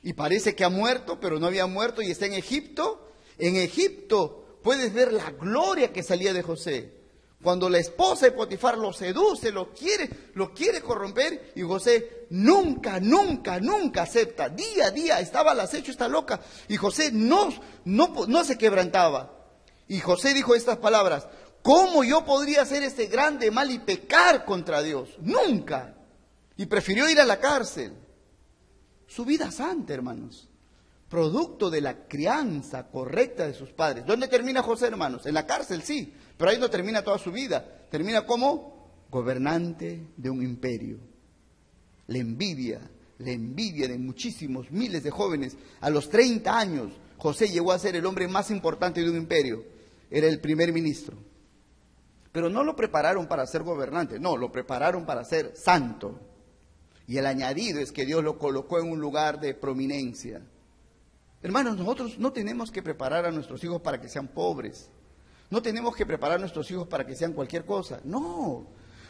y parece que ha muerto, pero no había muerto y está en Egipto. En Egipto puedes ver la gloria que salía de José. Cuando la esposa de Potifar lo seduce, lo quiere corromper, y José nunca acepta. Día a día estaba al acecho, está loca, y José no se quebrantaba. Y José dijo estas palabras: ¿cómo yo podría hacer este grande mal y pecar contra Dios? Nunca. Y prefirió ir a la cárcel. Su vida santa, hermanos, producto de la crianza correcta de sus padres. ¿Dónde termina José, hermanos? En la cárcel, sí, pero ahí no termina toda su vida. Termina como gobernante de un imperio. La envidia de muchísimos, miles de jóvenes. A los 30 años, José llegó a ser el hombre más importante de un imperio. Era el primer ministro. Pero no lo prepararon para ser gobernante, no, lo prepararon para ser santo. Y el añadido es que Dios lo colocó en un lugar de prominencia. Hermanos, nosotros no tenemos que preparar a nuestros hijos para que sean pobres. No tenemos que preparar a nuestros hijos para que sean cualquier cosa. No,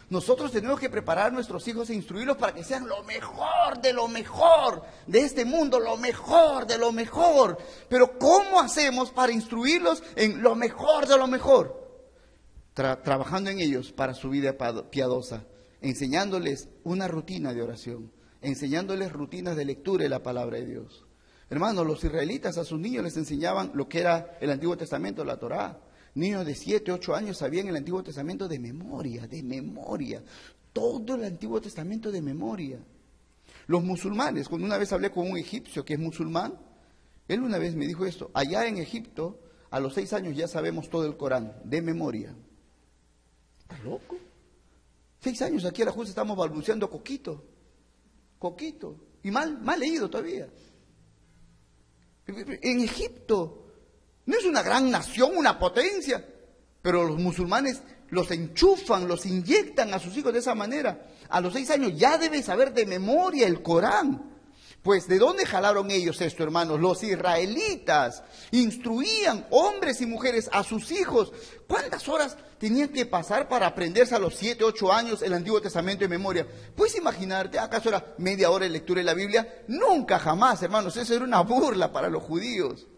nosotros tenemos que preparar a nuestros hijos e instruirlos para que sean lo mejor de este mundo, lo mejor de lo mejor. Pero ¿cómo hacemos para instruirlos en lo mejor de lo mejor? Trabajando en ellos para su vida piadosa, enseñándoles una rutina de oración, enseñándoles rutinas de lectura de la palabra de Dios. Hermanos, los israelitas a sus niños les enseñaban lo que era el Antiguo Testamento, la Torá. Niños de 7, 8 años sabían el Antiguo Testamento de memoria, todo el Antiguo Testamento de memoria. Los musulmanes, cuando una vez hablé con un egipcio que es musulmán, él una vez me dijo esto: allá en Egipto, a los 6 años ya sabemos todo el Corán, de memoria. ¿Estás loco? 6 años, aquí a la justa estamos balbuceando coquito, y mal leído todavía. En Egipto no es una gran nación, una potencia, pero los musulmanes los enchufan, los inyectan a sus hijos de esa manera. A los 6 años ya debe saber de memoria el Corán. Pues ¿de dónde jalaron ellos esto, hermanos? Los israelitas instruían hombres y mujeres a sus hijos. ¿Cuántas horas tenían que pasar para aprenderse a los 7, 8 años el Antiguo Testamento de memoria? ¿Puedes imaginarte? ¿Acaso era media hora de lectura de la Biblia? Nunca, jamás, hermanos. Eso era una burla para los judíos.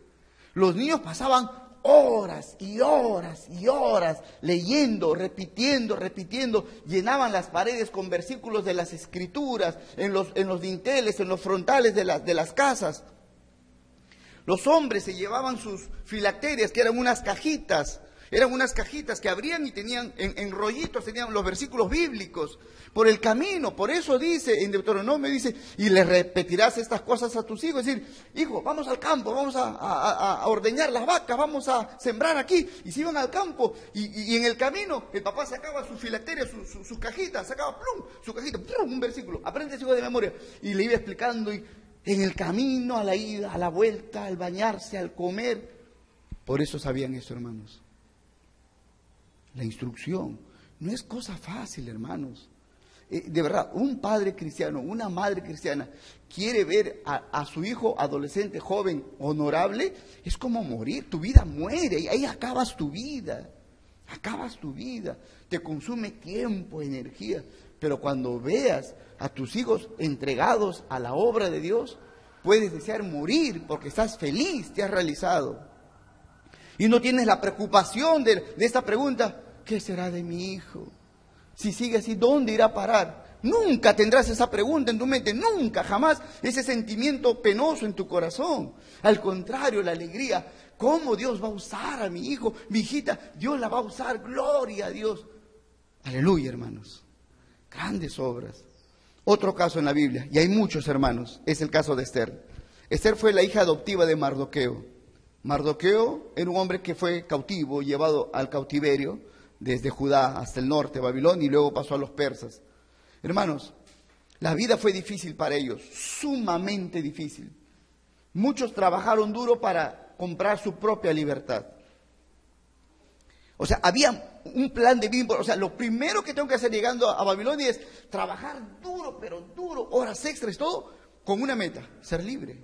Los niños pasaban horas y horas y horas leyendo, repitiendo, llenaban las paredes con versículos de las Escrituras, en los dinteles, en los frontales de las casas. Los hombres se llevaban sus filacterias, que eran unas cajitas que abrían y tenían en rollitos, tenían los versículos bíblicos por el camino. Por eso dice en Deuteronomio, dice: y le repetirás estas cosas a tus hijos. Es decir, hijo, vamos al campo, vamos a ordeñar las vacas, vamos a sembrar aquí. Y se iban al campo y en el camino el papá sacaba su filacteria, sus cajitas, sacaba plum, su cajita, plum, un versículo, aprende ese hijo de memoria. Y le iba explicando, y en el camino, a la ida, a la vuelta, al bañarse, al comer. Por eso sabían eso, hermanos. La instrucción no es cosa fácil, hermanos. De verdad, un padre cristiano, una madre cristiana quiere ver a su hijo adolescente, joven, honorable, es como morir. Tu vida muere y ahí acabas tu vida. Te consume tiempo, energía. Pero cuando veas a tus hijos entregados a la obra de Dios, puedes desear morir porque estás feliz, te has realizado. Y no tienes la preocupación de esta pregunta: ¿qué será de mi hijo? Si sigue así, ¿dónde irá a parar? Nunca tendrás esa pregunta en tu mente, nunca, jamás, ese sentimiento penoso en tu corazón. Al contrario, la alegría: ¿cómo Dios va a usar a mi hijo, mi hijita? Dios la va a usar, gloria a Dios. Aleluya, hermanos. Grandes obras. Otro caso en la Biblia, y hay muchos, hermanos, es el caso de Esther. Esther fue la hija adoptiva de Mardoqueo. Mardoqueo era un hombre que fue cautivo, llevado al cautiverio, desde Judá hasta el norte, Babilonia, y luego pasó a los persas. Hermanos, la vida fue difícil para ellos, sumamente difícil. Muchos trabajaron duro para comprar su propia libertad. O sea, había un plan de vida. O sea, lo primero que tengo que hacer llegando a Babilonia es trabajar duro, pero duro, horas extras, todo, con una meta, ser libre.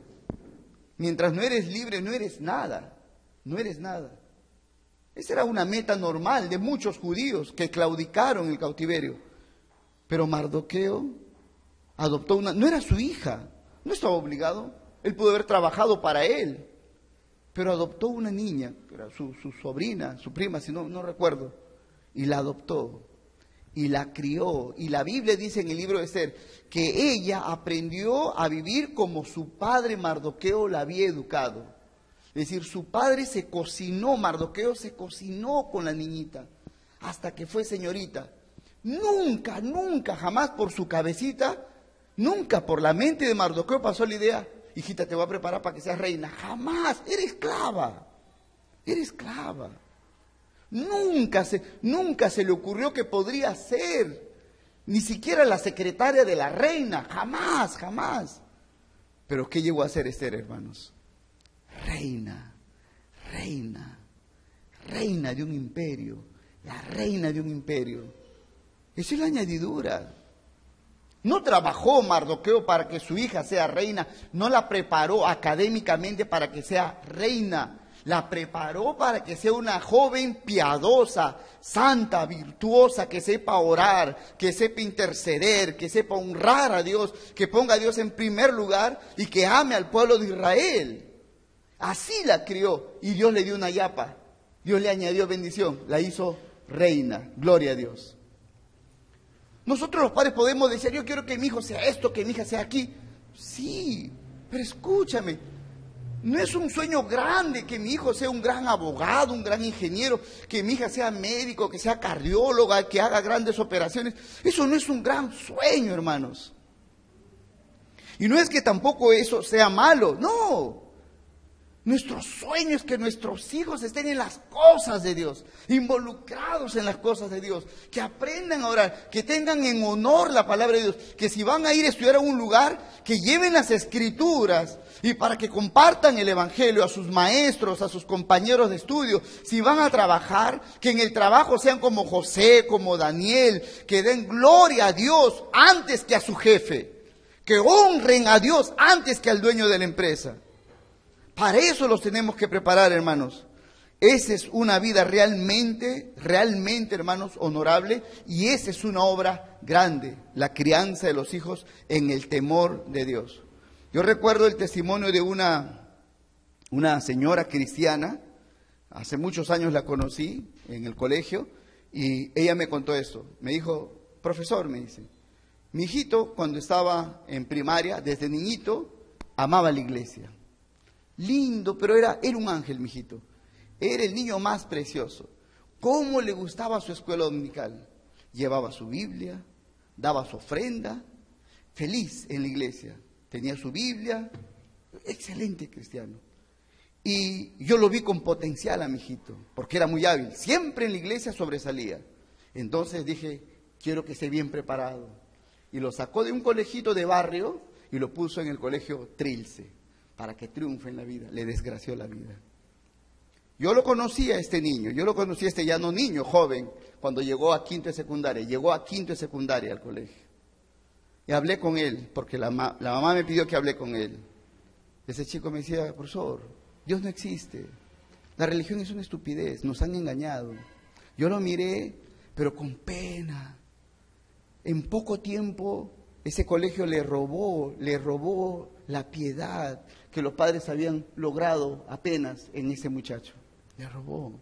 Mientras no eres libre, no eres nada. No eres nada. Esa era una meta normal de muchos judíos que claudicaron en el cautiverio. Pero Mardoqueo adoptó una... No era su hija, no estaba obligado. Él pudo haber trabajado para él. Pero adoptó una niña, que era su sobrina, su prima, si no recuerdo. Y la adoptó. Y la crió. Y la Biblia dice en el libro de Esther que ella aprendió a vivir como su padre Mardoqueo la había educado. Es decir, su padre se cocinó, Mardoqueo se cocinó con la niñita hasta que fue señorita. Nunca, nunca, jamás por su cabecita, nunca por la mente de Mardoqueo pasó la idea, hijita, te voy a preparar para que seas reina. Jamás, era esclava, era esclava. Nunca se le ocurrió que podría ser, ni siquiera la secretaria de la reina, jamás, jamás. Pero ¿qué llegó a ser Esther, hermanos? Reina, reina, reina de un imperio, la reina de un imperio. Esa es la añadidura. No trabajó Mardoqueo para que su hija sea reina, no la preparó académicamente para que sea reina, la preparó para que sea una joven piadosa, santa, virtuosa, que sepa orar, que sepa interceder, que sepa honrar a Dios, que ponga a Dios en primer lugar y que ame al pueblo de Israel. Así la crió y Dios le dio una yapa, Dios le añadió bendición, la hizo reina, gloria a Dios. Nosotros los padres podemos decir, yo quiero que mi hijo sea esto, que mi hija sea aquí. Sí, pero escúchame, no es un sueño grande que mi hijo sea un gran abogado, un gran ingeniero, que mi hija sea médico, que sea cardióloga, que haga grandes operaciones. Eso no es un gran sueño, hermanos. Y no es que tampoco eso sea malo, no. Nuestro sueño es que nuestros hijos estén en las cosas de Dios, involucrados en las cosas de Dios, que aprendan a orar, que tengan en honor la palabra de Dios, que si van a ir a estudiar a un lugar, que lleven las escrituras y para que compartan el evangelio a sus maestros, a sus compañeros de estudio. Si van a trabajar, que en el trabajo sean como José, como Daniel, que den gloria a Dios antes que a su jefe, que honren a Dios antes que al dueño de la empresa. Para eso los tenemos que preparar, hermanos. Esa es una vida realmente, hermanos, honorable, y esa es una obra grande, la crianza de los hijos en el temor de Dios. Yo recuerdo el testimonio de una señora cristiana, hace muchos años la conocí en el colegio, y ella me contó esto. Me dijo, profesor, me dice, mi hijito cuando estaba en primaria, desde niñito, amaba la iglesia. Lindo, pero era un ángel, mijito. Era el niño más precioso. ¿Cómo le gustaba su escuela dominical? Llevaba su Biblia, daba su ofrenda, feliz en la iglesia. Tenía su Biblia, excelente cristiano. Y yo lo vi con potencial a mi hijito, porque era muy hábil. Siempre en la iglesia sobresalía. Entonces dije, quiero que esté bien preparado. Y lo sacó de un colegito de barrio y lo puso en el colegio Trilce, para que triunfe en la vida. Le desgració la vida. Yo lo conocí a este niño, yo lo conocí a este ya no niño, joven, cuando llegó a quinto de secundaria. Llegó a quinto de secundaria al colegio. Y hablé con él, porque la mamá me pidió que hablé con él. Ese chico me decía, profesor, Dios no existe. La religión es una estupidez, nos han engañado. Yo lo miré, pero con pena. En poco tiempo, ese colegio le robó la piedad que los padres habían logrado apenas en ese muchacho. Le robó.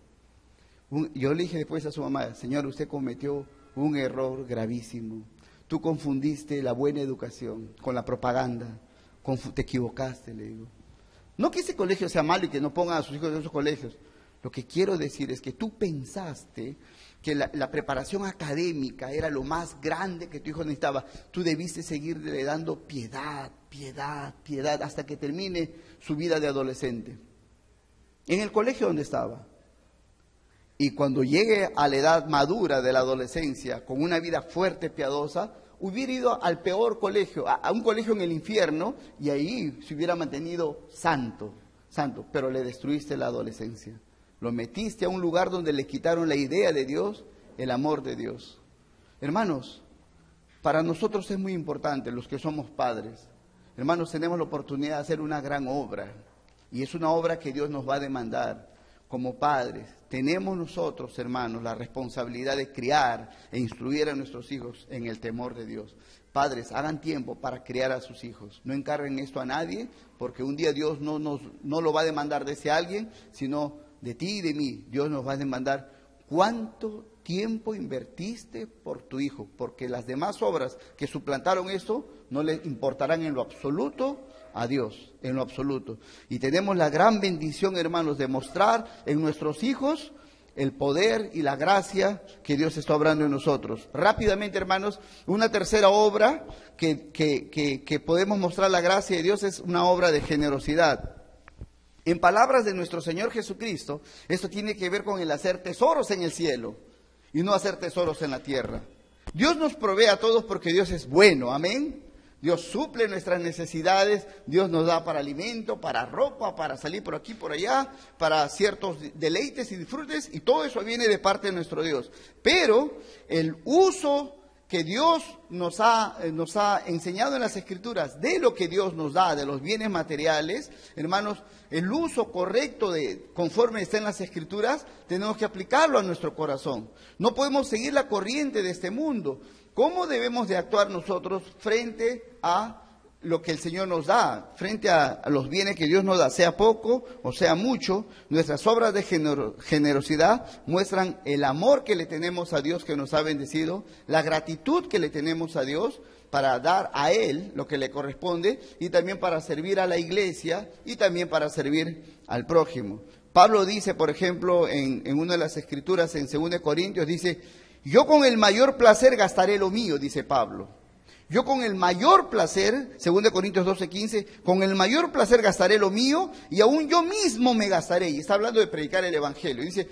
Yo le dije después a su mamá, señor, usted cometió un error gravísimo. Tú confundiste la buena educación con la propaganda. Te equivocaste, le digo. No que ese colegio sea malo y que no pongan a sus hijos en esos colegios. Lo que quiero decir es que tú pensaste que la preparación académica era lo más grande que tu hijo necesitaba. Tú debiste seguirle dando piedad, hasta que termine su vida de adolescente. En el colegio donde estaba. Y cuando llegue a la edad madura de la adolescencia, con una vida fuerte, piadosa, hubiera ido al peor colegio, a un colegio en el infierno, y ahí se hubiera mantenido santo, pero le destruiste la adolescencia. Lo metiste a un lugar donde le quitaron la idea de Dios, el amor de Dios. Hermanos, para nosotros es muy importante, los que somos padres. Hermanos, tenemos la oportunidad de hacer una gran obra. Y es una obra que Dios nos va a demandar. Como padres, tenemos nosotros, hermanos, la responsabilidad de criar e instruir a nuestros hijos en el temor de Dios. Padres, hagan tiempo para criar a sus hijos. No encarguen esto a nadie, porque un día Dios no lo va a demandar de ese alguien, sino de ti y de mí. Dios nos va a demandar cuánto tiempo invertiste por tu hijo, porque las demás obras que suplantaron esto no le importarán en lo absoluto a Dios, en lo absoluto. Y tenemos la gran bendición, hermanos, de mostrar en nuestros hijos el poder y la gracia que Dios está obrando en nosotros. Rápidamente, hermanos, una tercera obra que podemos mostrar la gracia de Dios es una obra de generosidad. En palabras de nuestro Señor Jesucristo, esto tiene que ver con el hacer tesoros en el cielo y no hacer tesoros en la tierra. Dios nos provee a todos porque Dios es bueno, amén. Dios suple nuestras necesidades, Dios nos da para alimento, para ropa, para salir por aquí, por allá, para ciertos deleites y disfrutes, y todo eso viene de parte de nuestro Dios. Pero el uso que Dios nos ha enseñado en las Escrituras de lo que Dios nos da, de los bienes materiales, hermanos, el uso correcto conforme está en las Escrituras, tenemos que aplicarlo a nuestro corazón. No podemos seguir la corriente de este mundo. ¿Cómo debemos de actuar nosotros frente a lo que el Señor nos da, frente a los bienes que Dios nos da, sea poco o sea mucho? Nuestras obras de generosidad muestran el amor que le tenemos a Dios que nos ha bendecido, la gratitud que le tenemos a Dios para dar a Él lo que le corresponde y también para servir a la iglesia y también para servir al prójimo. Pablo dice, por ejemplo, en una de las escrituras, en 2 Corintios, dice: yo con el mayor placer gastaré lo mío, dice Pablo. Yo con el mayor placer, 2 Corintios 12:15, con el mayor placer gastaré lo mío y aún yo mismo me gastaré. Y está hablando de predicar el Evangelio. Dice,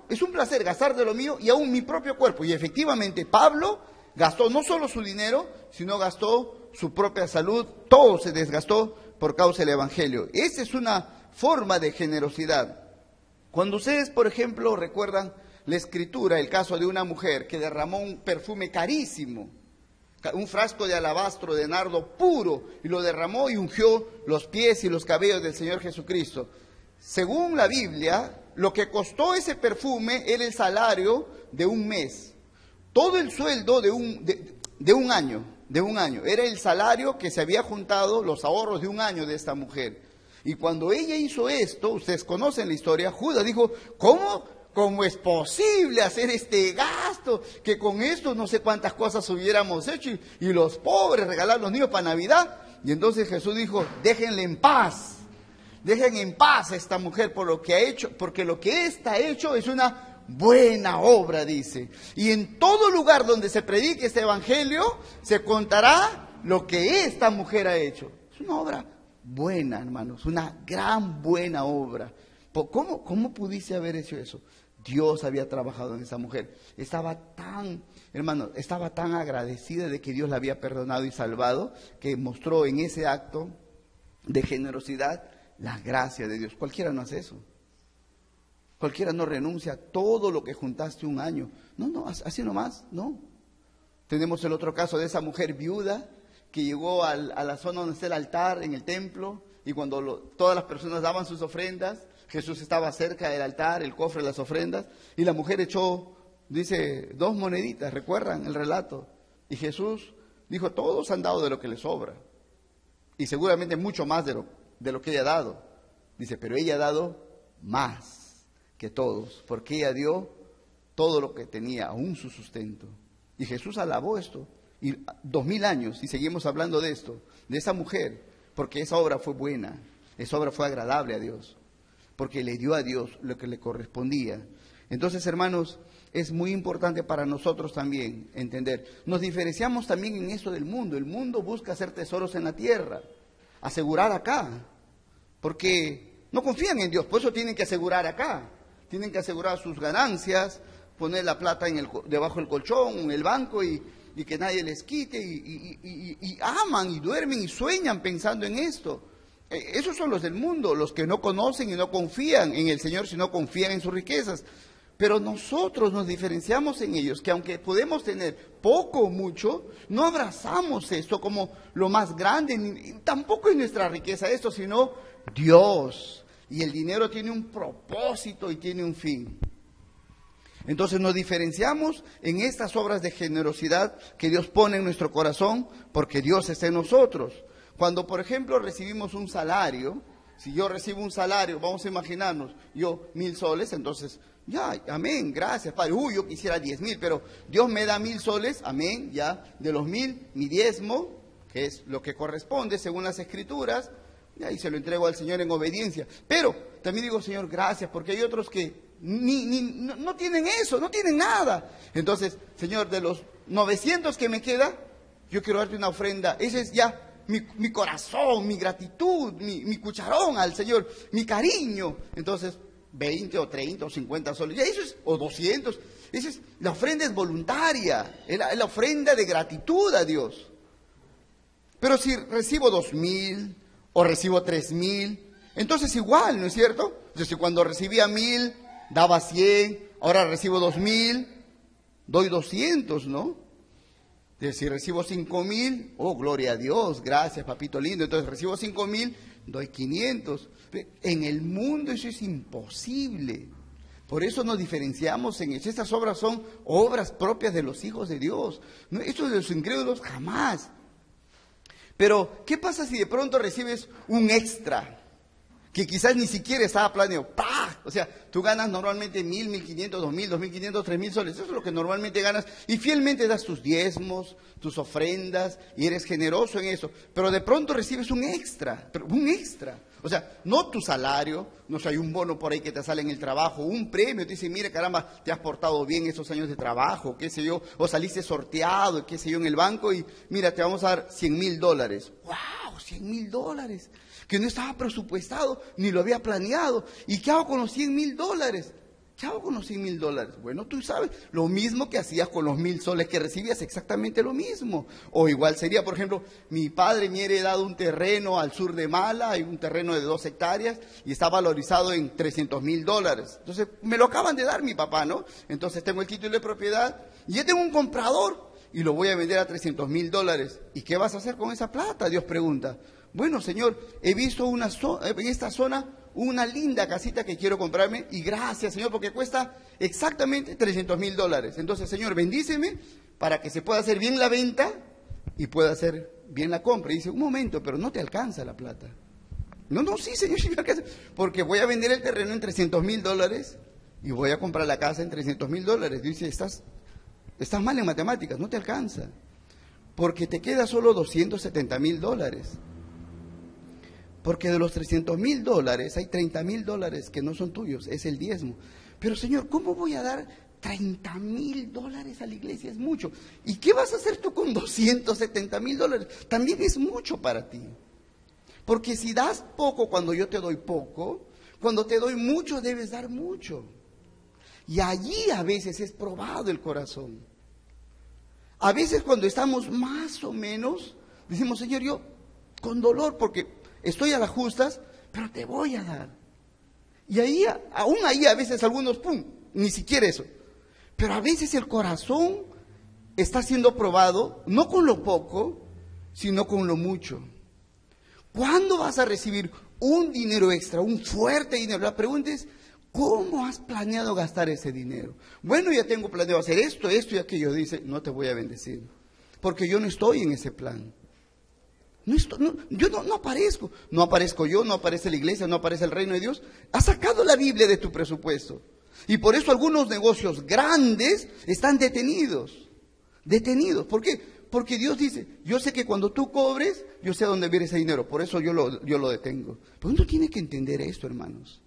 es un placer gastar de lo mío y aún mi propio cuerpo. Y efectivamente Pablo gastó no solo su dinero, sino gastó su propia salud. Todo se desgastó por causa del Evangelio. Esa es una forma de generosidad. Cuando ustedes, por ejemplo, recuerdan la Escritura, el caso de una mujer que derramó un perfume carísimo, un frasco de alabastro de nardo puro, y lo derramó y ungió los pies y los cabellos del Señor Jesucristo. Según la Biblia, lo que costó ese perfume era el salario de un mes. Todo el sueldo de un año. Era el salario que se había juntado, los ahorros de un año de esta mujer. Y cuando ella hizo esto, ustedes conocen la historia, Judas dijo, ¿Cómo es posible hacer este gasto? Que con esto no sé cuántas cosas hubiéramos hecho y los pobres regalar a los niños para Navidad. Y entonces Jesús dijo, déjenle en paz. Dejen en paz a esta mujer por lo que ha hecho, porque lo que ésta ha hecho es una buena obra, dice. Y en todo lugar donde se predique este evangelio, se contará lo que esta mujer ha hecho. Es una obra buena, hermanos, una gran buena obra. ¿Cómo pudiste haber hecho eso? Dios había trabajado en esa mujer. Estaba tan agradecida de que Dios la había perdonado y salvado, que mostró en ese acto de generosidad la gracia de Dios. Cualquiera no hace eso. Cualquiera no renuncia a todo lo que juntaste un año. No, así nomás, no. Tenemos el otro caso de esa mujer viuda que llegó a la zona donde está el altar en el templo, y cuando todas las personas daban sus ofrendas, Jesús estaba cerca del altar, el cofre de las ofrendas, y la mujer echó, dice, 2 moneditas, ¿recuerdan el relato? Y Jesús dijo, todos han dado de lo que les sobra, y seguramente mucho más de lo que ella ha dado. Dice, pero ella ha dado más que todos, porque ella dio todo lo que tenía, aún su sustento. Y Jesús alabó esto, y 2000 años, y seguimos hablando de esto, de esa mujer, porque esa obra fue buena, esa obra fue agradable a Dios, porque le dio a Dios lo que le correspondía. Entonces, hermanos, es muy importante para nosotros también entender. Nos diferenciamos también en eso del mundo. El mundo busca hacer tesoros en la tierra, asegurar acá, porque no confían en Dios, por eso tienen que asegurar acá. Tienen que asegurar sus ganancias, poner la plata debajo del colchón, en el banco, y que nadie les quite, y aman y duermen y sueñan pensando en esto. Esos son los del mundo, los que no conocen y no confían en el Señor, sino confían en sus riquezas. Pero nosotros nos diferenciamos en ellos, que aunque podemos tener poco o mucho, no abrazamos esto como lo más grande, tampoco es nuestra riqueza esto, sino Dios. Y el dinero tiene un propósito y tiene un fin. Entonces nos diferenciamos en estas obras de generosidad que Dios pone en nuestro corazón, porque Dios está en nosotros. Cuando, por ejemplo, recibimos un salario, si yo recibo un salario, vamos a imaginarnos, yo 1,000 soles, entonces, ya, amén, gracias, Padre. Yo quisiera 10,000, pero Dios me da 1,000 soles, amén, ya, de los 1,000, mi diezmo, que es lo que corresponde según las Escrituras, y se lo entrego al Señor en obediencia. Pero también digo, Señor, gracias, porque hay otros que no tienen eso, no tienen nada. Entonces, Señor, de los 900 que me queda, yo quiero darte una ofrenda. Ese es ya mi corazón, mi gratitud, mi cucharón al Señor, mi cariño. Entonces, 20 o 30 o 50 soles, ya eso es, o 200. La ofrenda es voluntaria, es la ofrenda de gratitud a Dios. Pero si recibo 2,000 o recibo 3,000, entonces igual, ¿no es cierto? Entonces, cuando recibía 1,000, daba 100, ahora recibo 2,000, doy 200, ¿no? Si recibo 5,000, oh, gloria a Dios, gracias, papito lindo. Entonces recibo 5,000, doy 500. En el mundo eso es imposible. Por eso nos diferenciamos en eso. Estas obras son obras propias de los hijos de Dios. No, esto de los incrédulos jamás. Pero, ¿qué pasa si de pronto recibes un extra? Que quizás ni siquiera estaba planeado. ¡Pah! O sea, tú ganas normalmente 1,000, 1,500, 2,000, 2,500, 3,000 soles. Eso es lo que normalmente ganas. Y fielmente das tus diezmos, tus ofrendas, y eres generoso en eso. Pero de pronto recibes un extra. Un extra. O sea, no tu salario, no sé, hay un bono por ahí que te sale en el trabajo, un premio, te dice, mire, caramba, te has portado bien estos años de trabajo, qué sé yo, o saliste sorteado, qué sé yo, en el banco, y mira, te vamos a dar $100,000. ¡Wow! $100,000. Que no estaba presupuestado, ni lo había planeado. ¿Y qué hago con los $100,000? ¿Qué hago con los $100,000? Bueno, tú sabes, lo mismo que hacías con los 1,000 soles que recibías, exactamente lo mismo. O igual sería, por ejemplo, mi padre me ha heredado un terreno al sur de Mala, hay un terreno de 2 hectáreas, y está valorizado en $300,000. Entonces, me lo acaban de dar mi papá, ¿no? Entonces tengo el título de propiedad, y yo tengo un comprador, y lo voy a vender a $300,000. ¿Y qué vas a hacer con esa plata? Dios pregunta. Bueno, Señor, he visto en esta zona una linda casita que quiero comprarme, y gracias, Señor, porque cuesta exactamente $300,000. Entonces, Señor, bendíceme para que se pueda hacer bien la venta y pueda hacer bien la compra. Y dice, un momento, pero no te alcanza la plata. No, sí, Señor, sí me alcanza, porque voy a vender el terreno en $300,000 y voy a comprar la casa en $300,000. Dice, estás mal en matemáticas, no te alcanza, porque te queda solo $270,000. Porque de los $300,000 hay $30,000 que no son tuyos, es el diezmo. Pero Señor, ¿cómo voy a dar $30,000 a la iglesia? Es mucho. ¿Y qué vas a hacer tú con $270,000? También es mucho para ti. Porque si das poco cuando yo te doy poco, cuando te doy mucho debes dar mucho. Y allí a veces es probado el corazón. A veces cuando estamos más o menos, decimos, Señor, yo con dolor, porque estoy a las justas, pero te voy a dar. Y ahí, aún ahí a veces algunos, ¡pum!, ni siquiera eso. Pero a veces el corazón está siendo probado, no con lo poco, sino con lo mucho. ¿Cuándo vas a recibir un dinero extra, un fuerte dinero? La pregunta es, ¿cómo has planeado gastar ese dinero? Bueno, ya tengo planeado hacer esto y aquello. Dice, no te voy a bendecir, porque yo no estoy en ese plan. Yo no aparezco. No aparezco yo, no aparece la iglesia, no aparece el reino de Dios. Has sacado la Biblia de tu presupuesto. Y por eso algunos negocios grandes están detenidos. ¿Por qué? Porque Dios dice, yo sé que cuando tú cobres, yo sé a dónde viene ese dinero. Por eso yo lo detengo. Pero uno tiene que entender esto, hermanos.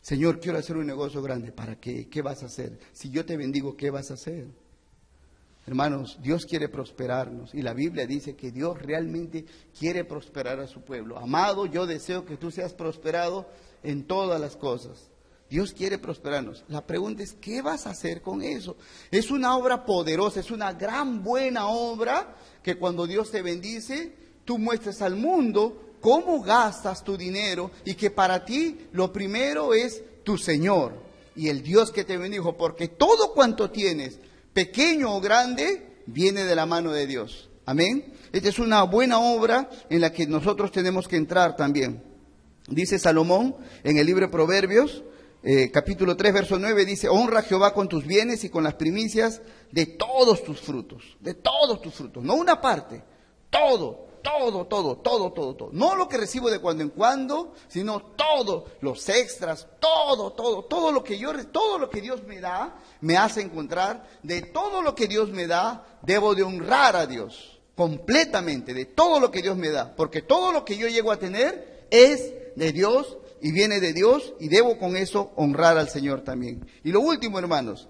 Señor, quiero hacer un negocio grande. ¿Para qué? ¿Qué vas a hacer? Si yo te bendigo, ¿qué vas a hacer? Hermanos, Dios quiere prosperarnos, y la Biblia dice que Dios realmente quiere prosperar a su pueblo. Amado, yo deseo que tú seas prosperado en todas las cosas. Dios quiere prosperarnos. La pregunta es, ¿qué vas a hacer con eso? Es una obra poderosa, es una gran buena obra que cuando Dios te bendice, tú muestres al mundo cómo gastas tu dinero y que para ti lo primero es tu Señor y el Dios que te bendijo, porque todo cuanto tienes, pequeño o grande, viene de la mano de Dios. Amén. Esta es una buena obra en la que nosotros tenemos que entrar también. Dice Salomón en el libro de Proverbios, capítulo 3, verso 9, dice: honra a Jehová con tus bienes y con las primicias de todos tus frutos. De todos tus frutos, no una parte, todo. No lo que recibo de cuando en cuando, sino todo, los extras, todo lo que Dios me da, me hace encontrar. De todo lo que Dios me da, debo de honrar a Dios, completamente, de todo lo que Dios me da, porque todo lo que yo llego a tener es de Dios y viene de Dios, y debo con eso honrar al Señor también. Y lo último, hermanos,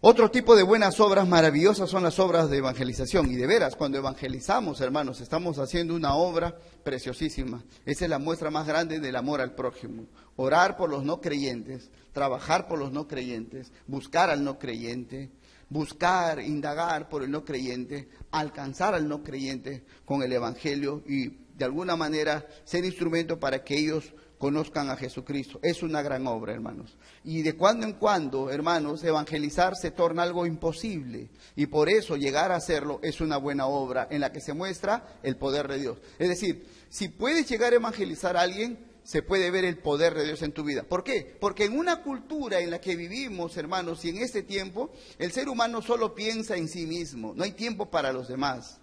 otro tipo de buenas obras maravillosas son las obras de evangelización. Y de veras, cuando evangelizamos, hermanos, estamos haciendo una obra preciosísima. Esa es la muestra más grande del amor al prójimo. Orar por los no creyentes, trabajar por los no creyentes, buscar al no creyente, buscar, indagar por el no creyente, alcanzar al no creyente con el evangelio y de alguna manera ser instrumento para que ellos conozcan a Jesucristo. Es una gran obra, hermanos. Y de cuando en cuando, hermanos, evangelizar se torna algo imposible. Y por eso llegar a hacerlo es una buena obra en la que se muestra el poder de Dios. Es decir, si puedes llegar a evangelizar a alguien, se puede ver el poder de Dios en tu vida. ¿Por qué? Porque en una cultura en la que vivimos, hermanos, y en este tiempo, el ser humano solo piensa en sí mismo. No hay tiempo para los demás.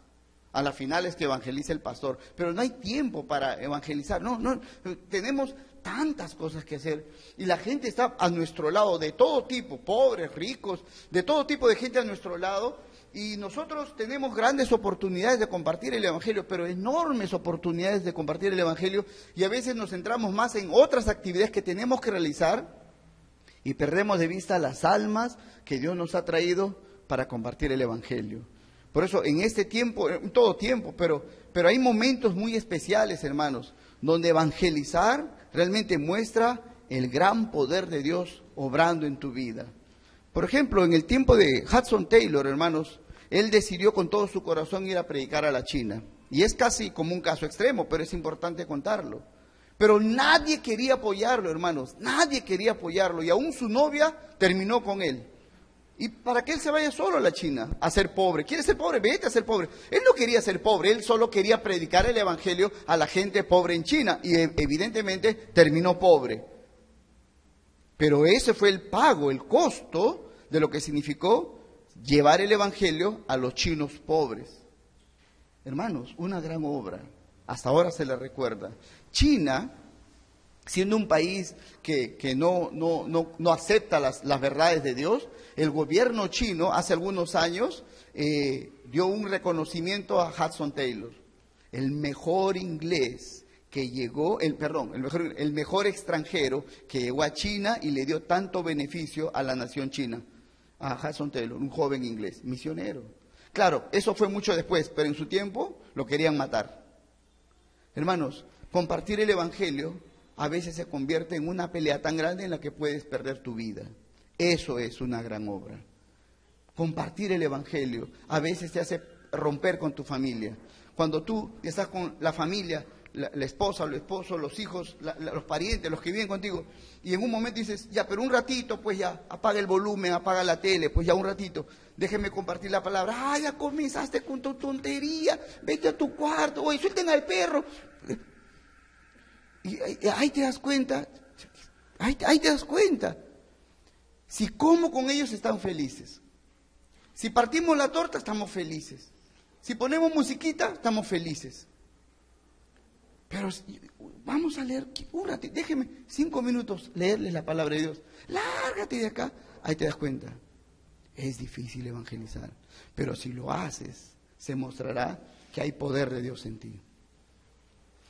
A la final es que evangeliza el pastor, pero no hay tiempo para evangelizar. No, tenemos tantas cosas que hacer y la gente está a nuestro lado, de todo tipo, pobres, ricos, de todo tipo de gente a nuestro lado, y nosotros tenemos grandes oportunidades de compartir el evangelio, pero enormes oportunidades de compartir el evangelio, y a veces nos centramos más en otras actividades que tenemos que realizar y perdemos de vista las almas que Dios nos ha traído para compartir el evangelio. Por eso en este tiempo, en todo tiempo, pero hay momentos muy especiales, hermanos, donde evangelizar realmente muestra el gran poder de Dios obrando en tu vida. Por ejemplo, en el tiempo de Hudson Taylor, hermanos, él decidió con todo su corazón ir a predicar a la China. Y es casi como un caso extremo, pero es importante contarlo. Pero nadie quería apoyarlo, hermanos, nadie quería apoyarlo, y aún su novia terminó con él. ¿Y para que él se vaya solo a la China a ser pobre? ¿Quiere ser pobre? Vete a ser pobre. Él no quería ser pobre, él solo quería predicar el evangelio a la gente pobre en China y evidentemente terminó pobre. Pero ese fue el pago, el costo de lo que significó llevar el evangelio a los chinos pobres. Hermanos, una gran obra, hasta ahora se le recuerda. China, siendo un país que no acepta las verdades de Dios, el gobierno chino hace algunos años dio un reconocimiento a Hudson Taylor, el mejor inglés que llegó, el mejor extranjero que llegó a China y le dio tanto beneficio a la nación china, a Hudson Taylor, un joven inglés, misionero. Claro, eso fue mucho después, pero en su tiempo lo querían matar. Hermanos, compartir el evangelio a veces se convierte en una pelea tan grande en la que puedes perder tu vida. Eso es una gran obra. Compartir el evangelio a veces te hace romper con tu familia. Cuando tú estás con la familia, la esposa, el esposo, los hijos, los parientes, los que viven contigo, y en un momento dices, ya, pero un ratito, pues ya, apaga el volumen, apaga la tele, pues ya un ratito, déjeme compartir la palabra. Ah, ya comenzaste con tu tontería, vete a tu cuarto, oye, suelten al perro. Y ahí te das cuenta, ahí te das cuenta. Si como con ellos están felices. Si partimos la torta, estamos felices. Si ponemos musiquita, estamos felices. Pero vamos a leer un ratito, déjeme 5 minutos leerles la palabra de Dios. Lárgate de acá, ahí te das cuenta. Es difícil evangelizar, pero si lo haces, se mostrará que hay poder de Dios en ti.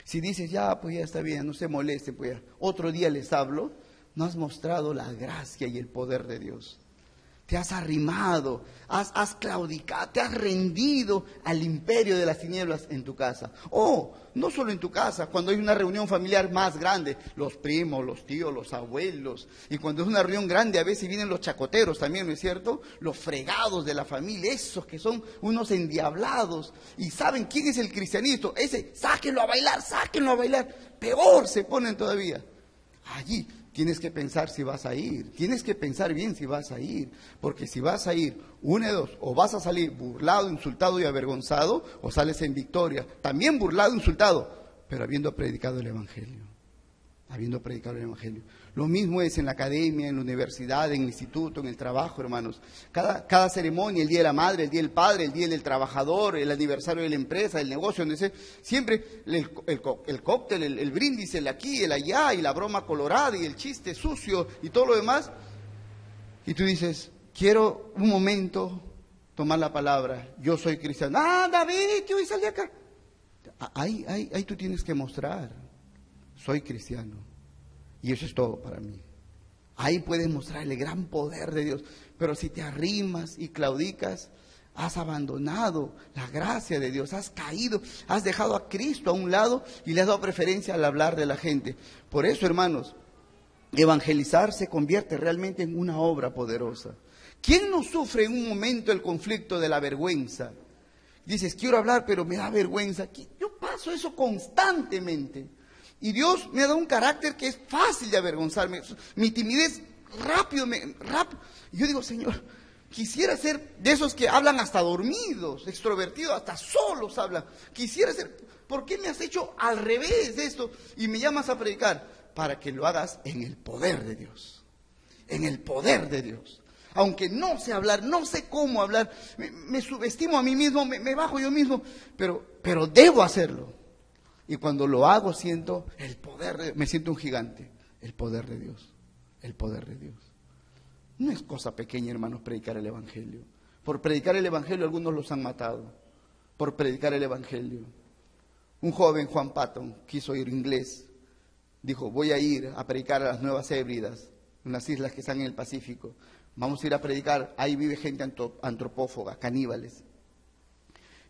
Si dices, ya, pues ya está bien, no se molesten, pues ya, otro día les hablo, no has mostrado la gracia y el poder de Dios. te has arrimado, has claudicado, te has rendido al imperio de las tinieblas en tu casa. O no solo en tu casa, cuando hay una reunión familiar más grande, los primos, los tíos, los abuelos, y cuando es una reunión grande a veces vienen los chacoteros también, ¿no es cierto? Los fregados de la familia, esos que son unos endiablados y saben quién es el cristianito, ese, sáquenlo a bailar, peor se ponen todavía. Allí tienes que pensar si vas a ir, tienes que pensar bien si vas a ir, porque si vas a ir, una de dos, o vas a salir burlado, insultado y avergonzado, o sales en victoria, también burlado, insultado, pero habiendo predicado el Evangelio, Lo mismo es en la academia, en la universidad, en el instituto, en el trabajo, hermanos. Cada ceremonia, el Día de la Madre, el Día del Padre, el Día del Trabajador, el aniversario de la empresa, el negocio, donde sea, siempre el cóctel, el brindis, el aquí, el allá, y la broma colorada, y el chiste sucio, y todo lo demás. Y tú dices, quiero un momento tomar la palabra, yo soy cristiano. Ah, David, que hoy salí acá. Ahí tú tienes que mostrar, soy cristiano. Y eso es todo para mí. Ahí puedes mostrar el gran poder de Dios. Pero si te arrimas y claudicas, has abandonado la gracia de Dios, has caído, has dejado a Cristo a un lado y le has dado preferencia al hablar de la gente. Por eso, hermanos, evangelizar se convierte realmente en una obra poderosa. ¿Quién no sufre en un momento el conflicto de la vergüenza? Dices, quiero hablar, pero me da vergüenza. Yo paso eso constantemente. Y Dios me ha dado un carácter que es fácil de avergonzarme. Mi timidez rápido. Yo digo, Señor, quisiera ser de esos que hablan hasta dormidos, extrovertidos, hasta solos hablan. Quisiera ser, ¿por qué me has hecho al revés de esto? Y me llamas a predicar, para que lo hagas en el poder de Dios. En el poder de Dios. Aunque no sé hablar, no sé cómo hablar, me subestimo a mí mismo, me bajo yo mismo, pero debo hacerlo. Y cuando lo hago siento el poder, me siento un gigante, el poder de Dios, el poder de Dios. No es cosa pequeña, hermanos, predicar el Evangelio. Por predicar el Evangelio algunos los han matado, por predicar el Evangelio. Un joven, Juan Patton, quiso ir inglés, dijo, voy a ir a predicar a las Nuevas Hébridas, unas islas que están en el Pacífico. Vamos a ir a predicar, ahí vive gente antropófaga, caníbales.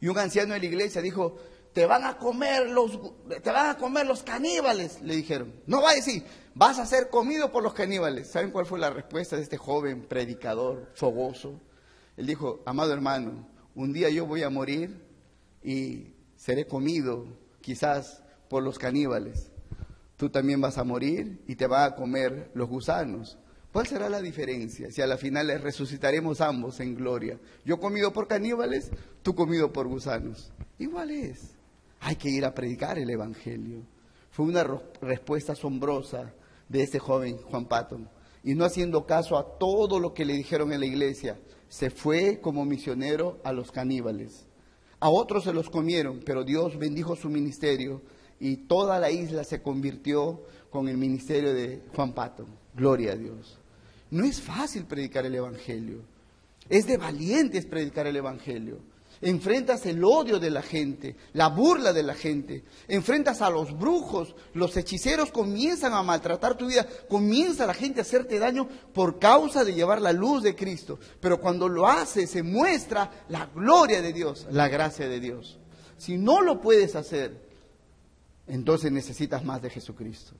Y un anciano de la iglesia dijo, te van a comer los caníbales, le dijeron. No va a decir, vas a ser comido por los caníbales. ¿Saben cuál fue la respuesta de este joven predicador fogoso? Él dijo, amado hermano, un día yo voy a morir y seré comido quizás por los caníbales. Tú también vas a morir y te van a comer los gusanos. ¿Cuál será la diferencia? Si a la final resucitaremos ambos en gloria. Yo comido por caníbales, tú comido por gusanos. Igual es. Hay que ir a predicar el Evangelio. Fue una respuesta asombrosa de este joven Juan Patton. Y no haciendo caso a todo lo que le dijeron en la iglesia, se fue como misionero a los caníbales. A otros se los comieron, pero Dios bendijo su ministerio y toda la isla se convirtió con el ministerio de Juan Patton. Gloria a Dios. No es fácil predicar el Evangelio. Es de valientes predicar el Evangelio. Enfrentas el odio de la gente, la burla de la gente, enfrentas a los brujos, los hechiceros comienzan a maltratar tu vida, comienza la gente a hacerte daño por causa de llevar la luz de Cristo. Pero cuando lo hace se muestra la gloria de Dios, la gracia de Dios. Si no lo puedes hacer, entonces necesitas más de Jesucristo.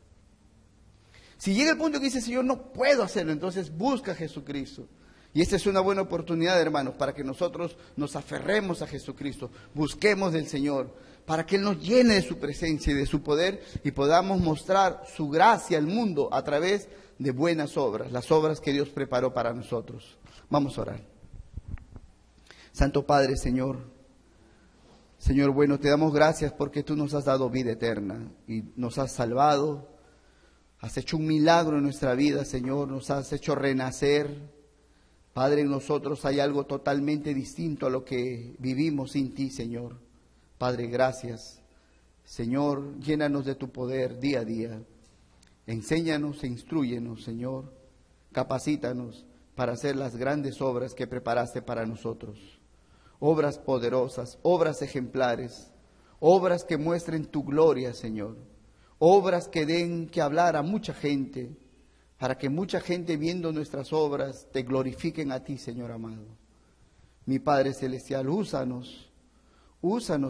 Si llega el punto que dices, Señor, no puedo hacerlo, entonces busca a Jesucristo. Y esta es una buena oportunidad, hermanos, para que nosotros nos aferremos a Jesucristo, busquemos del Señor, para que Él nos llene de su presencia y de su poder y podamos mostrar su gracia al mundo a través de buenas obras, las obras que Dios preparó para nosotros. Vamos a orar. Santo Padre, Señor bueno, te damos gracias porque tú nos has dado vida eterna y nos has salvado, has hecho un milagro en nuestra vida, Señor, nos has hecho renacer. Padre, en nosotros hay algo totalmente distinto a lo que vivimos sin ti, Señor. Padre, gracias. Señor, llénanos de tu poder día a día. Enséñanos e instrúyenos, Señor. Capacítanos para hacer las grandes obras que preparaste para nosotros. Obras poderosas, obras ejemplares, obras que muestren tu gloria, Señor. Obras que den que hablar a mucha gente. para que mucha gente viendo nuestras obras te glorifiquen a ti, Señor amado. Mi Padre Celestial, úsanos,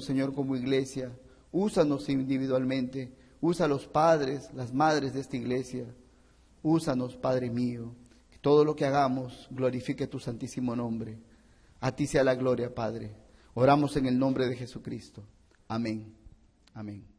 Señor, como iglesia, úsanos individualmente, usa a los padres, las madres de esta iglesia, úsanos, Padre mío, que todo lo que hagamos glorifique tu santísimo nombre. A ti sea la gloria, Padre. Oramos en el nombre de Jesucristo. Amén. Amén.